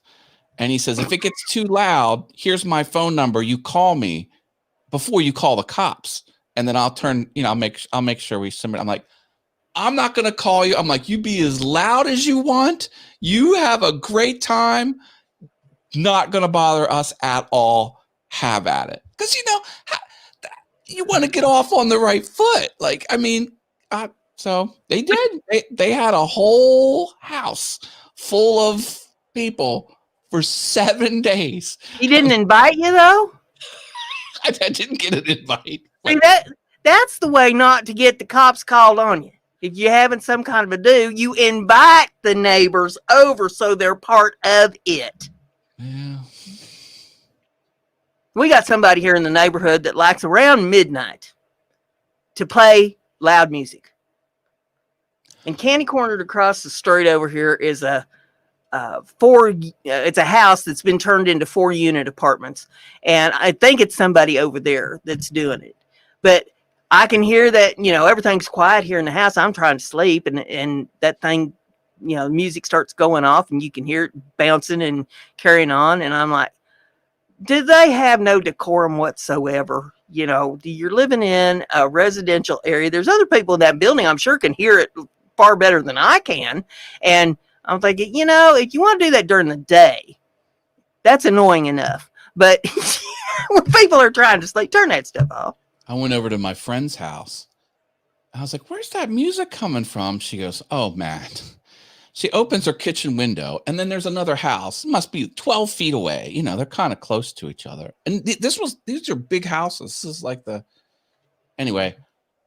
And he says, if it gets too loud, here's my phone number. You call me before you call the cops. And then I'll turn, I'll make sure we submit. I'm like, I'm not going to call you. I'm like, you be as loud as you want. You have a great time. Not going to bother us at all. Have at it. Because, you want to get off on the right foot. Like, so they did. They had a whole house full of people for 7 days. He didn't invite you, though? I didn't get an invite. See, that's the way not to get the cops called on you. If you're having some kind of a do, you invite the neighbors over so they're part of it. Yeah. We got somebody here in the neighborhood that likes around midnight to play loud music. And candy cornered across the street over here is it's a house that's been turned into 4-unit apartments. And I think it's somebody over there that's doing it. But I can hear that, everything's quiet here in the house. I'm trying to sleep, and that thing, music starts going off, and you can hear it bouncing and carrying on. And I'm like, do they have no decorum whatsoever? You're living in a residential area. There's other people in that building, I'm sure, can hear it far better than I can. And I'm thinking, if you want to do that during the day, that's annoying enough. But when people are trying to sleep, turn that stuff off. I went over to my friend's house. I was like, where's that music coming from? She goes, oh, man. She opens her kitchen window, and then there's another house. It must be 12 feet away. They're kind of close to each other. And these are big houses. This is like anyway,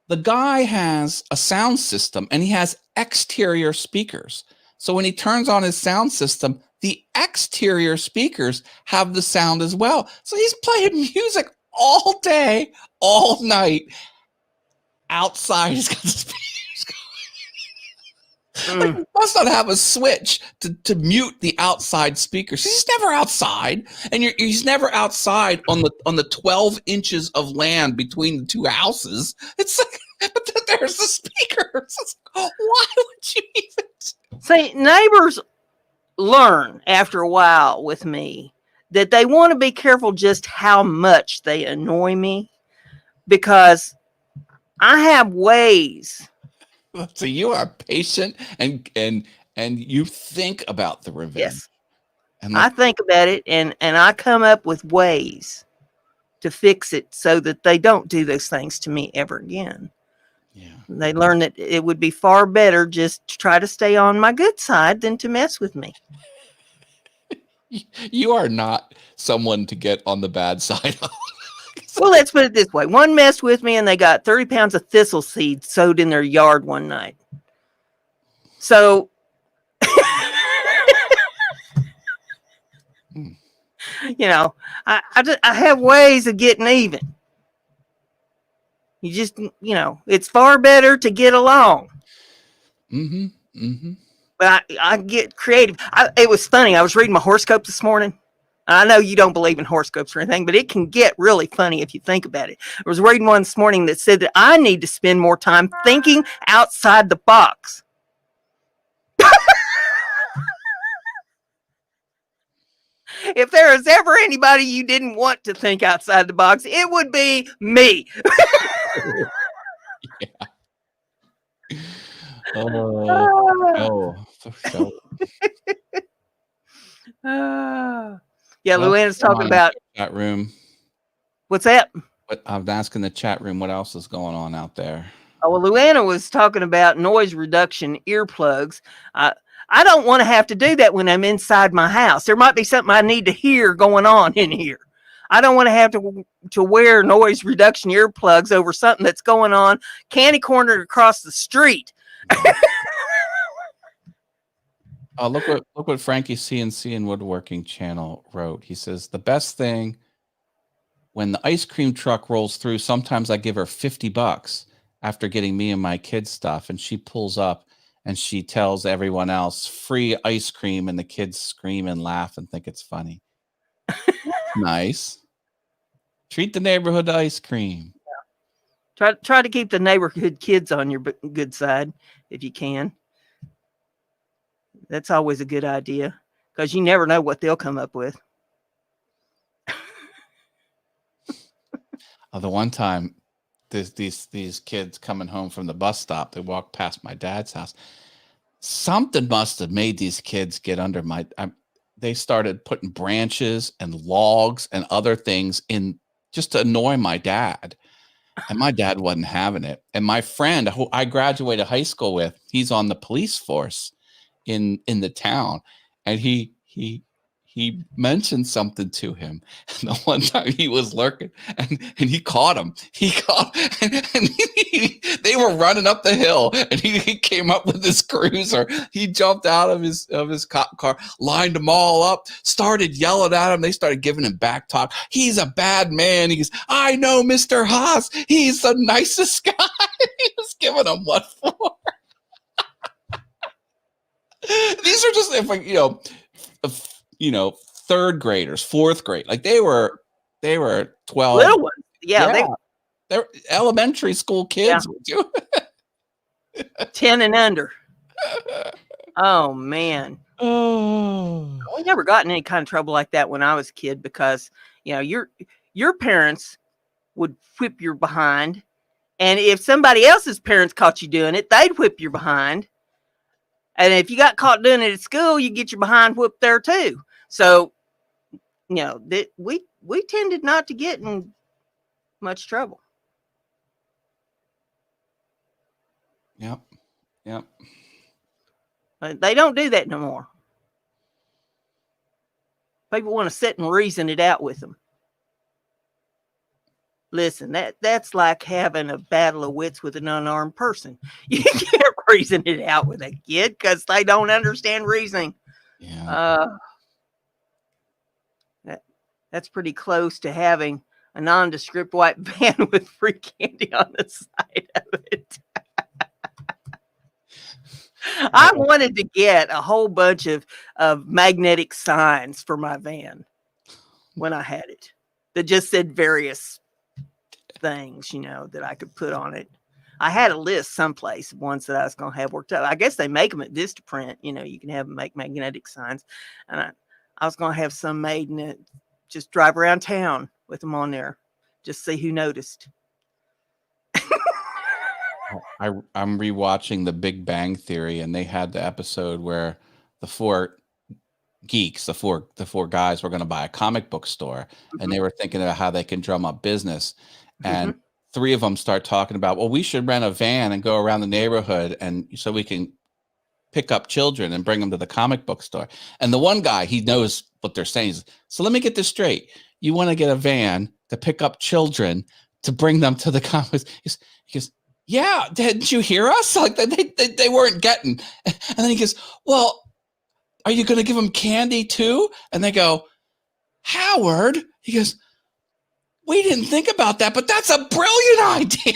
the guy has a sound system, and he has exterior speakers. So when he turns on his sound system, the exterior speakers have the sound as well. So he's playing music all day, all night, outside. He's got the speakers going. Like, he must not have a switch to mute the outside speakers. He's never outside, and he's never outside on the 12 inches of land between the two houses. It's like, but there's the speakers. Why would you even? See, neighbors learn after a while with me that they want to be careful just how much they annoy me, because I have ways. So you are patient and you think about the revenge. Yes. And I think about it, and I come up with ways to fix it so that they don't do those things to me ever again. Yeah. They learn that it would be far better just to try to stay on my good side than to mess with me. You are not someone to get on the bad side of. Well, let's put it this way. One messed with me and they got 30 pounds of thistle seed sowed in their yard one night. So, you know, I have ways of getting even. You just, you know, it's far better to get along. Mm-hmm. Mm-hmm. But I get creative. It was funny. I was reading my horoscope this morning. I know you don't believe in horoscopes or anything, but it can get really funny if you think about it. I was reading one this morning that said that I need to spend more time thinking outside the box. If there is ever anybody you didn't want to think outside the box, it would be me. Yeah. Oh, so. Yeah, Luanna's talking about chat room. What's that? What I'm asking the chat room, what else is going on out there? Oh, well, Luanna was talking about noise reduction earplugs. I don't want to have to do that when I'm inside my house. There might be something I need to hear going on in here. I don't want to have to wear noise reduction earplugs over something that's going on candy cornered across the street. Look what Frankie CNC and Woodworking Channel wrote. He says, the best thing when the ice cream truck rolls through, sometimes I give her $50 after getting me and my kids stuff, and she pulls up and she tells everyone else free ice cream, and the kids scream and laugh and think it's funny. Nice. Treat the neighborhood to ice cream. Yeah. Try to keep the neighborhood kids on your good side if you can. That's always a good idea, because you never know what they'll come up with. The one time, these kids coming home from the bus stop, they walked past my dad's house. Something must have made these kids get under my. They started putting branches and logs and other things in just to annoy my dad, and my dad wasn't having it. And my friend, who I graduated high school with, he's on the police force in the town, and he mentioned something to him. And the one time he was lurking, and he caught him. They were running up the hill, and he came up with his cruiser. He jumped out of his cop car, lined them all up, started yelling at him. They started giving him back talk. He's a bad man. He goes, I know Mr. Haas. He's the nicest guy. He was giving them what for. These are just, third graders, fourth grade. Like they were 12. Little ones. Yeah. They're elementary school kids. Yeah. 10 and under. Oh, man. Oh. We never got in any kind of trouble like that when I was a kid, because, your parents would whip your behind. And if somebody else's parents caught you doing it, they'd whip your behind. And if you got caught doing it at school, you get your behind whipped there too. So, we tended not to get in much trouble. Yep. But they don't do that no more. People want to sit and reason it out with them. Listen, that's like having a battle of wits with an unarmed person. You can't reason it out with a kid because they don't understand reasoning. Yeah. That's pretty close to having a nondescript white van with free candy on the side of it. I wanted to get a whole bunch of magnetic signs for my van when I had it that just said various things, that I could put on it. I had a list someplace of ones that I was going to have worked out. I guess they make them at Vistaprint. You can have them make magnetic signs. And I was going to have some made and just drive around town with them on there. Just see who noticed. I'm rewatching The Big Bang Theory, and they had the episode where the four geeks, the four guys, were going to buy a comic book store, and they were thinking about how they can drum up business. And three of them start talking about, well, we should rent a van and go around the neighborhood, and so we can pick up children and bring them to the comic book store. And the one guy, he knows what they're saying. So let me get this straight. You want to get a van to pick up children to bring them to the comics? He goes, yeah, didn't you hear us? Like they weren't getting. And then he goes, well, are you going to give them candy too? And they go, Howard, he goes, we didn't think about that, but that's a brilliant idea.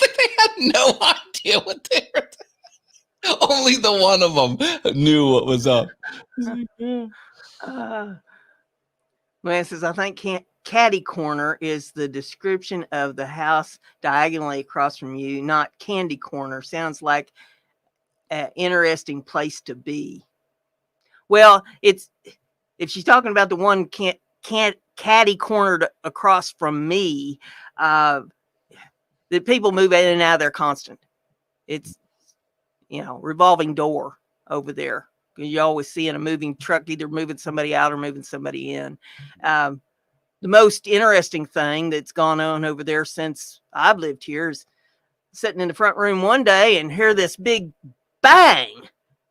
They had no idea what they were doing. Only the one of them knew what was up. Man says, I think Caddy Corner is the description of the house diagonally across from you, not Candy Corner. Sounds like an interesting place to be. Well, if she's talking about the one Caddy Cornered across from me, the people move in and out of there constant. It's, revolving door over there. You always see in a moving truck, either moving somebody out or moving somebody in. The most interesting thing that's gone on over there since I've lived here is sitting in the front room one day and hear this big bang.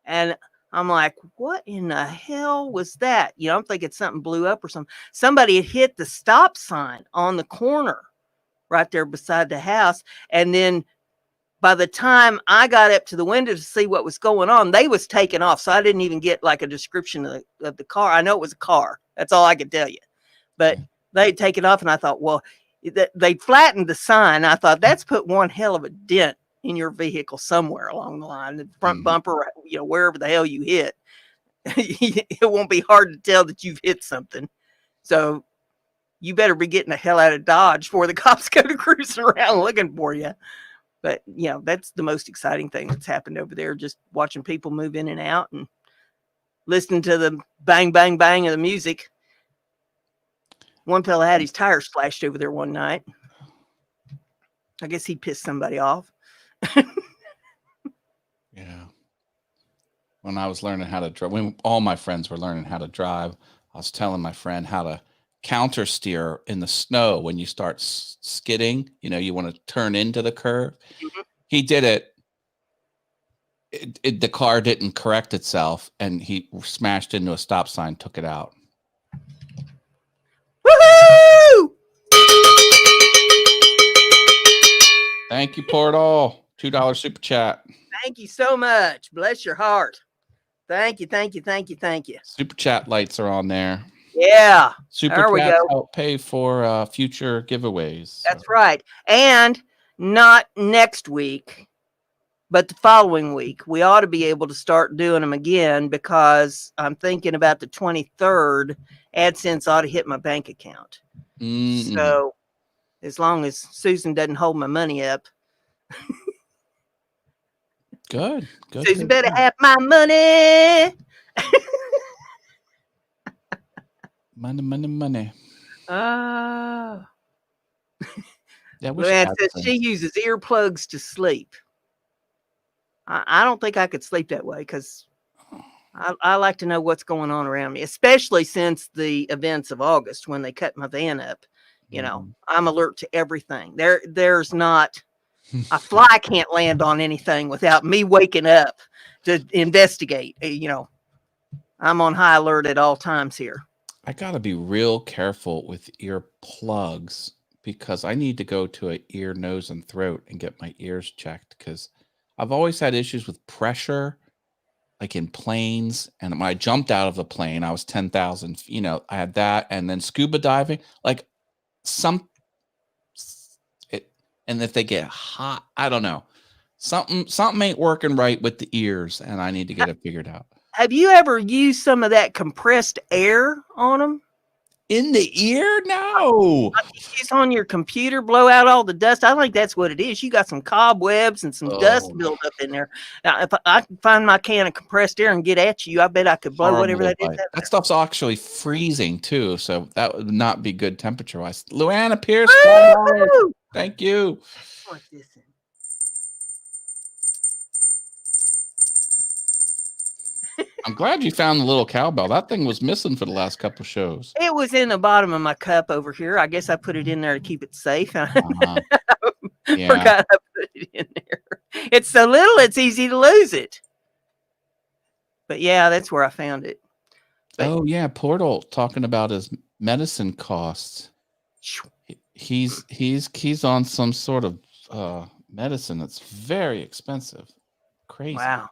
And I'm like, what in the hell was that? I'm thinking something blew up or something. Somebody had hit the stop sign on the corner right there beside the house. And then by the time I got up to the window to see what was going on, they was taking off. So I didn't even get like a description of the car. I know it was a car. That's all I could tell you. But they'd taken off, and I thought, well, they flattened the sign. I thought, that's put one hell of a dent in your vehicle somewhere along the line, the front bumper, wherever the hell you hit. It won't be hard to tell that you've hit something. So you better be getting the hell out of Dodge before the cops go to cruising around looking for you. But, that's the most exciting thing that's happened over there, just watching people move in and out and listening to the bang, bang, bang of the music. One fella had his tires slashed over there one night. I guess he pissed somebody off. Yeah. When I was learning how to drive, when all my friends were learning how to drive, I was telling my friend how to counter steer in the snow when you start skidding. You want to turn into the curve. He did it. The car didn't correct itself, and he smashed into a stop sign, took it out. Woohoo! Thank you, Portal. $2 super chat. Thank you so much. Bless your heart. Thank you, thank you, thank you, thank you. Super chat lights are on there. Yeah. Super there we chats go. help pay for future giveaways. That's right. And not next week, but the following week. We ought to be able to start doing them again, because I'm thinking about the 23rd, AdSense ought to hit my bank account. So as long as Susan doesn't hold my money up. Good. Susan better have my money. Money. Yeah, Luann says she uses earplugs to sleep. I don't think I could sleep that way, because I like to know what's going on around me, especially since the events of August when they cut my van up. I'm alert to everything. There's not a fly can't land on anything without me waking up to investigate. I'm on high alert at all times here. I got to be real careful with earplugs, because I need to go to an ear, nose, and throat and get my ears checked, because I've always had issues with pressure, like in planes. And when I jumped out of the plane, I was 10,000, I had that. And then scuba diving, like And if they get hot, I don't know. Something ain't working right with the ears, and I need to get it figured out. Have you ever used some of that compressed air on them? In the ear? No. Like you use on your computer, blow out all the dust. I think that's what it is. You got some cobwebs and some dust Oh, built up in there. Now, if I can find my can of compressed air and get at you, I bet I could blow whatever horrible that is advice. out That there. stuff's actually freezing too, so that would not be good temperature wise. Luanna Pierce, Woo! thank you. What's this in? I'm glad you found the little cowbell. That thing was missing for the last couple shows. It was in the bottom of my cup over here. I guess I put it in there to keep it safe. Yeah. Forgot I put it in there. It's so little, it's easy to lose it. But yeah, that's where I found it. But, oh yeah, Portal talking about his medicine costs. He's on some sort of medicine that's very expensive. Crazy. wow.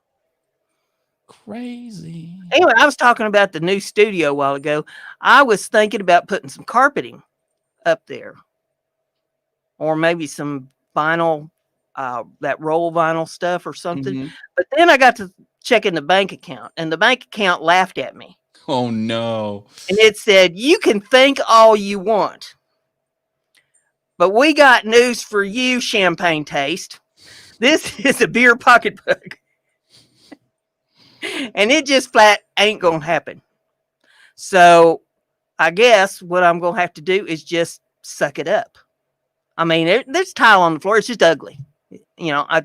Crazy. Anyway, I was talking about the new studio a while ago. I was thinking about putting some carpeting up there, or maybe some vinyl, that roll vinyl stuff or something. Mhm. But then I got to checking the bank account, and the bank account laughed at me. Oh no. And it said, "You can think all you want, but we got news for you, Champagne Taste. This is a beer pocketbook." And it just flat ain't gonna happen. So I guess what I'm gonna have to do is just suck it up. I mean, there's tile on the floor. It's just ugly. You know, I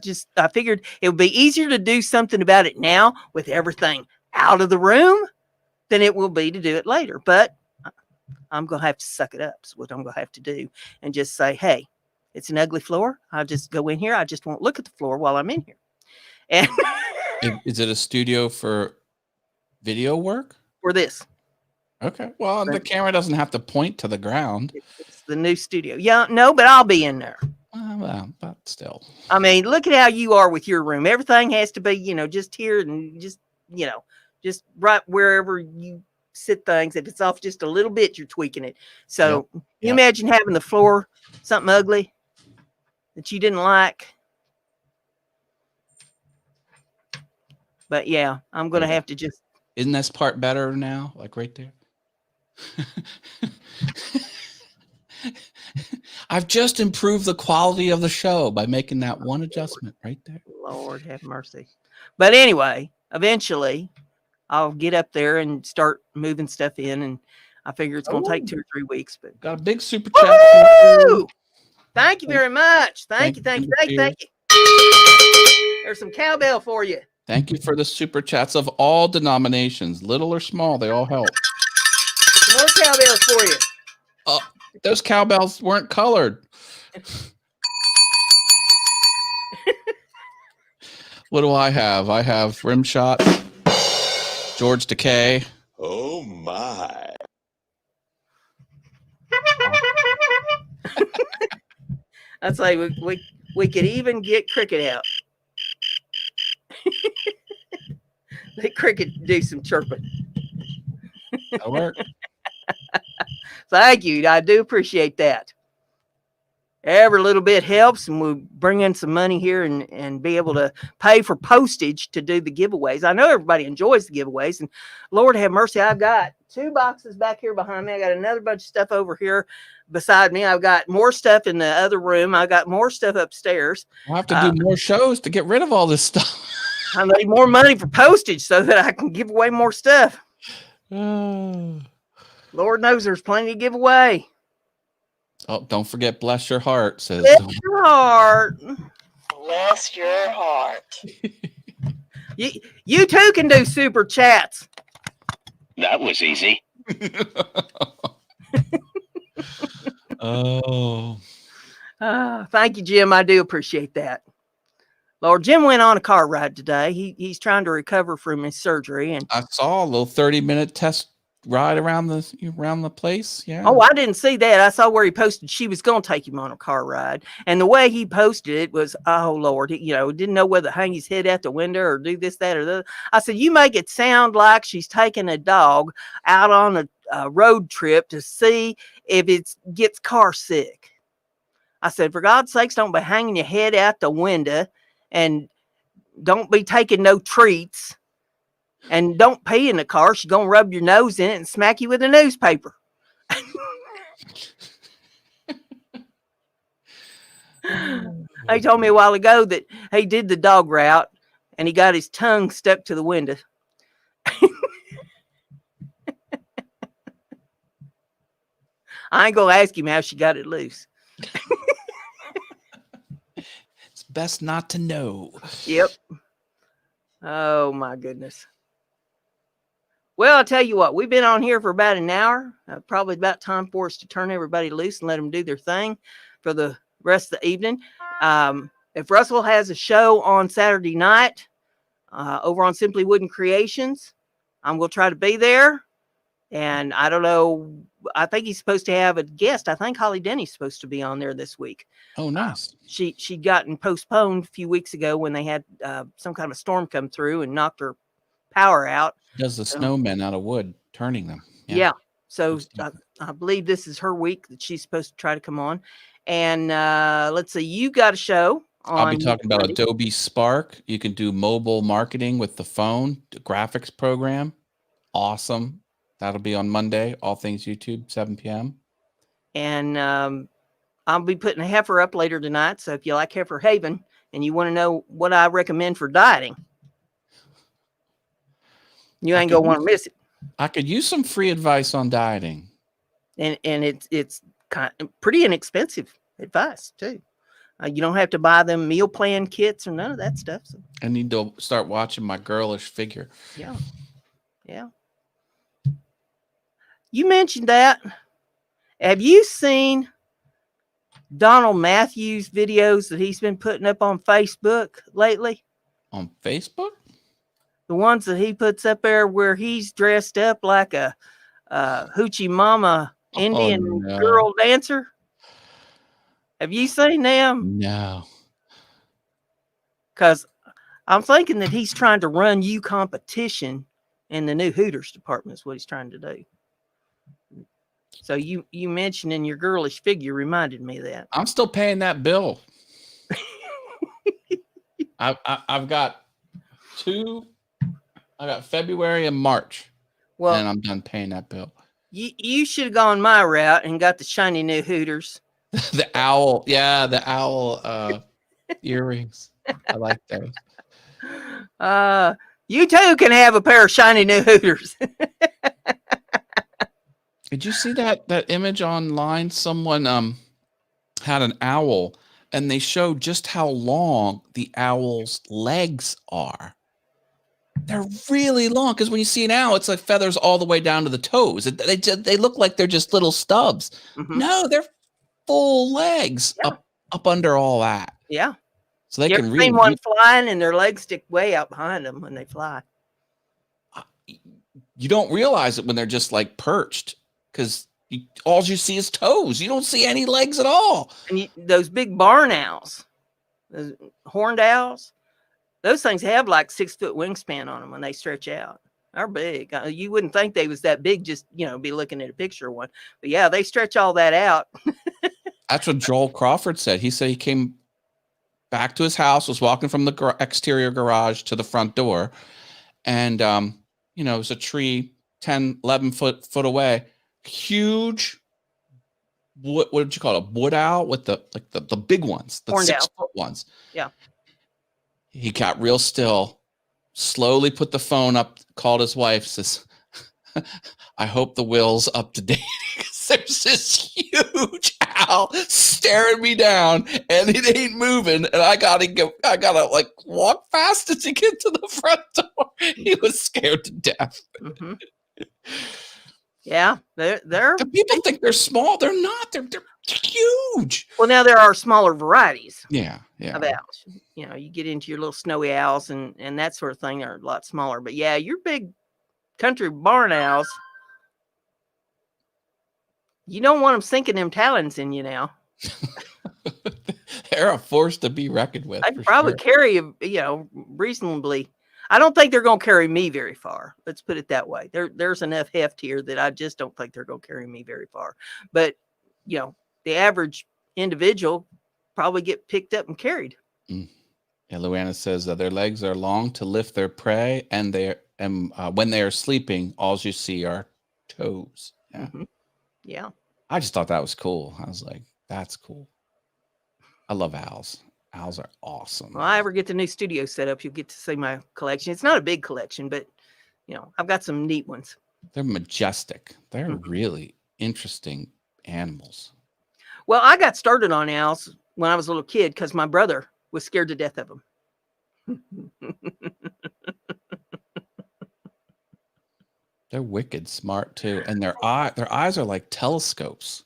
figured it would be easier to do something about it now with everything out of the room than it will be to do it later. But I'm gonna have to suck it up. Is what I'm gonna have to do, and just say, hey, it's an ugly floor. I'll just go in here. I just won't look at the floor while I'm in here. And Is it a studio for video work? for this. Okay. Well, the camera doesn't have to point to the ground. It's the new studio. Yeah, no, but I'll be in there. Well, but still. I mean, look at how you are with your room. Everything has to be, just here and just, just right wherever you sit things. If it's off just a little bit, you're tweaking it. So you imagine having the floor something ugly that you didn't like. But yeah, I'm going to have to just. Isn't this part better now? Like right there? I've just improved the quality of the show by making that one adjustment right there. Lord have mercy. But anyway, eventually I'll get up there and start moving stuff in, and I figure it's going to take 2 or 3 weeks. But got a big super chat. Thank you very much. Thank you. There's some cowbell for you. Thank you for the super chats of all denominations, little or small. They all help. Some more cowbells for you. Those cowbells weren't colored. What do I have? I have Rimshot, George Takei. Oh my. I'd say we could even get Cricket out. Let Cricket do some chirping. That'll work. Thank you. I do appreciate that. Every little bit helps, and we'll bring in some money here and be able to pay for postage to do the giveaways. I know everybody enjoys the giveaways, and Lord have mercy, I've got 2 boxes back here behind me. I got another bunch of stuff over here beside me. I've got more stuff in the other room. I got more stuff upstairs. I'll have to do more shows to get rid of all this stuff. I need more money for postage so that I can give away more stuff. Lord knows there's plenty to give away. Oh, don't forget, bless your heart, says. Bless your heart. Bless your heart. You too can do super chats. That was easy. Oh. Thank you, Jim. I do appreciate that. Lord, Jim went on a car ride today. He's trying to recover from his surgery, and I saw a little 30-minute test ride around the place. Yeah. Oh, I didn't see that. I saw where he posted she was going to take him on a car ride, and the way he posted it was, oh Lord, didn't know whether to hang his head out the window or do this, that, or that. I said, you make it sound like she's taking a dog out on a road trip to see if it gets car sick. I said, for God's sakes, don't be hanging your head out the window, and don't be taking no treats, and don't pee in the car. She's going to rub your nose in it and smack you with a newspaper. He told me a while ago that he did the dog route and he got his tongue stuck to the window. I ain't going to ask him how she got it loose. It's best not to know. Yep. Oh, my goodness. Well, I'll tell you what, we've been on here for about an hour. Probably about time for us to turn everybody loose and let them do their thing for the rest of the evening. If Russell has a show on Saturday night over on Simply Wooden Creations, I'm going to try to be there. And I don't know, I think he's supposed to have a guest. I think Holly Denny's supposed to be on there this week. Oh, nice. She'd gotten postponed a few weeks ago when they had some kind of a storm come through and knocked her power out. Does the snowmen out of wood, turning them. Yeah. So I believe this is her week that she's supposed to try to come on. And let's see, you got a show on. I'll be talking about Adobe Spark. You can do mobile marketing with the phone, the graphics program. Awesome. That'll be on Monday, All Things YouTube, 7 p.m. And I'll be putting a heifer up later tonight. So if you like Heifer Haven and you want to know what I recommend for dieting, you ain't going to want to miss it. I could use some free advice on dieting. And it's kind of pretty inexpensive advice too. You don't have to buy them meal plan kits or none of that stuff. So. I need to start watching my girlish figure. Yeah. Yeah. You mentioned that. Have you seen Donald Matthews videos that he's been putting up on Facebook lately? On Facebook? The ones that he puts up there where he's dressed up like a hoochie mama Indian girl dancer. Have you seen them? No. Because I'm thinking that he's trying to run you competition in the new Hooters department is what he's trying to do. So you mentioning your girlish figure reminded me of that. I'm still paying that bill. I've got two. I got February and March. Well, and I'm done paying that bill. You should have gone my route and got the shiny new Hooters. The owl. Yeah, the owl earrings. I like those. You too can have a pair of shiny new Hooters. Did you see that image online? Someone had an owl and they showed just how long the owl's legs are. They're really long because when you see an owl, it's like feathers all the way down to the toes. They look like they're just little stubs. Mm-hmm. No, they're full legs up under all that. Yeah. So they can really. Seen one flying and their legs stick way out behind them when they fly. You don't realize it when they're just like perched because all you see is toes. You don't see any legs at all. And those big barn owls, those horned owls, those things have like 6 foot wingspan on them when they stretch out. They're big. You wouldn't think they was that big, just, be looking at a picture of one. But yeah, they stretch all that out. That's what Joel Crawford said. He said he came back to his house, was walking from the exterior garage to the front door. And, it was a tree 10, 11 foot away. Huge, what did you call it? A wood owl with the big ones, the horned 6 foot ones. Yeah. He got real still, slowly put the phone up, called his wife, says, I hope the will's up to date. There's this huge owl staring me down and it ain't moving. And I gotta like walk faster to get to the front door. He was scared to death. Mm-hmm. Yeah, they're people think they're small. They're not. They're huge. Well, now there are smaller varieties. Yeah. Of owls. You get into your little snowy owls and that sort of thing are a lot smaller. But yeah, your big country barn owls, you don't want them sinking them talons in you now. They're a force to be reckoned with. I'd probably carry reasonably. I don't think they're going to carry me very far. Let's put it that way. There's enough heft here that I just don't think they're going to carry me very far. But, the average individual probably get picked up and carried. Yeah, Luana says their legs are long to lift their prey, and when they are sleeping, all you see are toes. Yeah. Yeah. I just thought that was cool. I was like, that's cool. I love owls. Owls are awesome. Well, I ever get the new studio set up, you'll get to see my collection. It's not a big collection, but I've got some neat ones. They're majestic. They're really interesting animals. Well, I got started on owls when I was a little kid because my brother was scared to death of them. They're wicked smart too, and their eyes are like telescopes.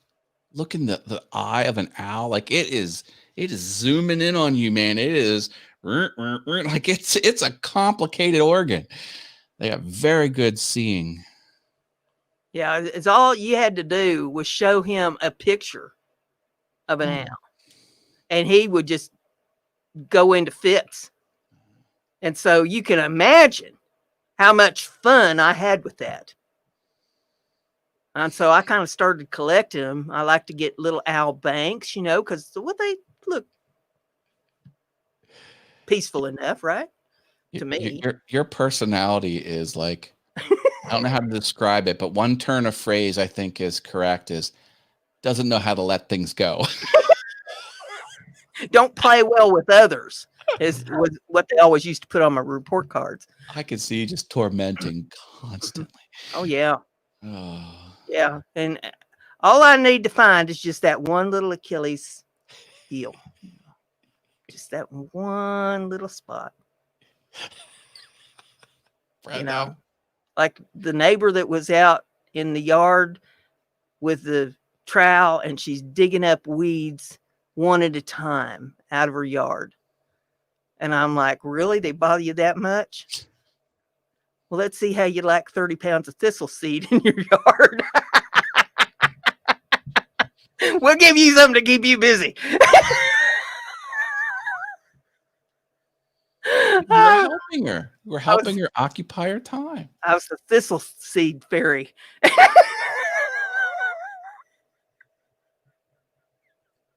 Look in the eye of an owl, like it is zooming in on you, man. It is like it's a complicated organ. They have very good seeing. Yeah, it's all you had to do was show him a picture of an owl, and he would just go into fits. And so you can imagine how much fun I had with that. And so I kind of started collecting them. I like to get little owl banks, because they look peaceful enough, right? To me. Your personality is like, I don't know how to describe it, but one turn of phrase I think is correct is doesn't know how to let things go. Don't play well with others was what they always used to put on my report cards. I could see you just tormenting constantly. Oh, yeah. Oh. Yeah. And all I need to find is just that one little Achilles heel. Just that one little spot. Brenda. Like the neighbor that was out in the yard with the trowel and she's digging up weeds one at a time out of her yard. And I'm like, really? They bother you that much? Well, let's see how you like 30 pounds of thistle seed in your yard. We'll give you something to keep you busy. You were helping her. You were helping her occupy her time. I was the thistle seed fairy.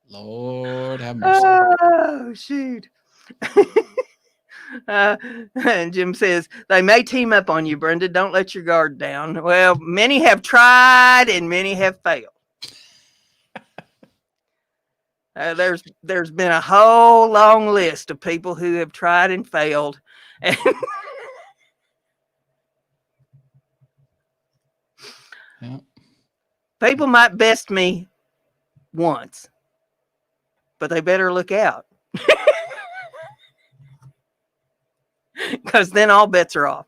Lord have mercy. Oh, shoot. And Jim says, they may team up on you, Brenda. Don't let your guard down. Well, many have tried and many have failed. There's been a whole long list of people who have tried and failed. And Yeah. people might best me once, but they better look out. Because then all bets are off.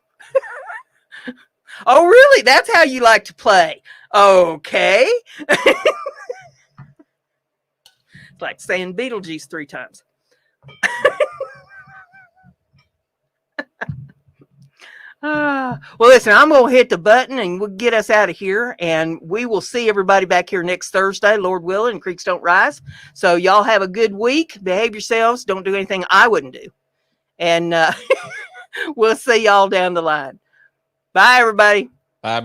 Oh, really? That's how you like to play? Okay. It's like saying Beetlejuice 3 times. Well, listen, I'm going to hit the button and we'll get us out of here. And we will see everybody back here next Thursday, Lord willing, and creeks don't rise. So y'all have a good week. Behave yourselves. Don't do anything I wouldn't do. And we'll see y'all down the line. Bye, everybody.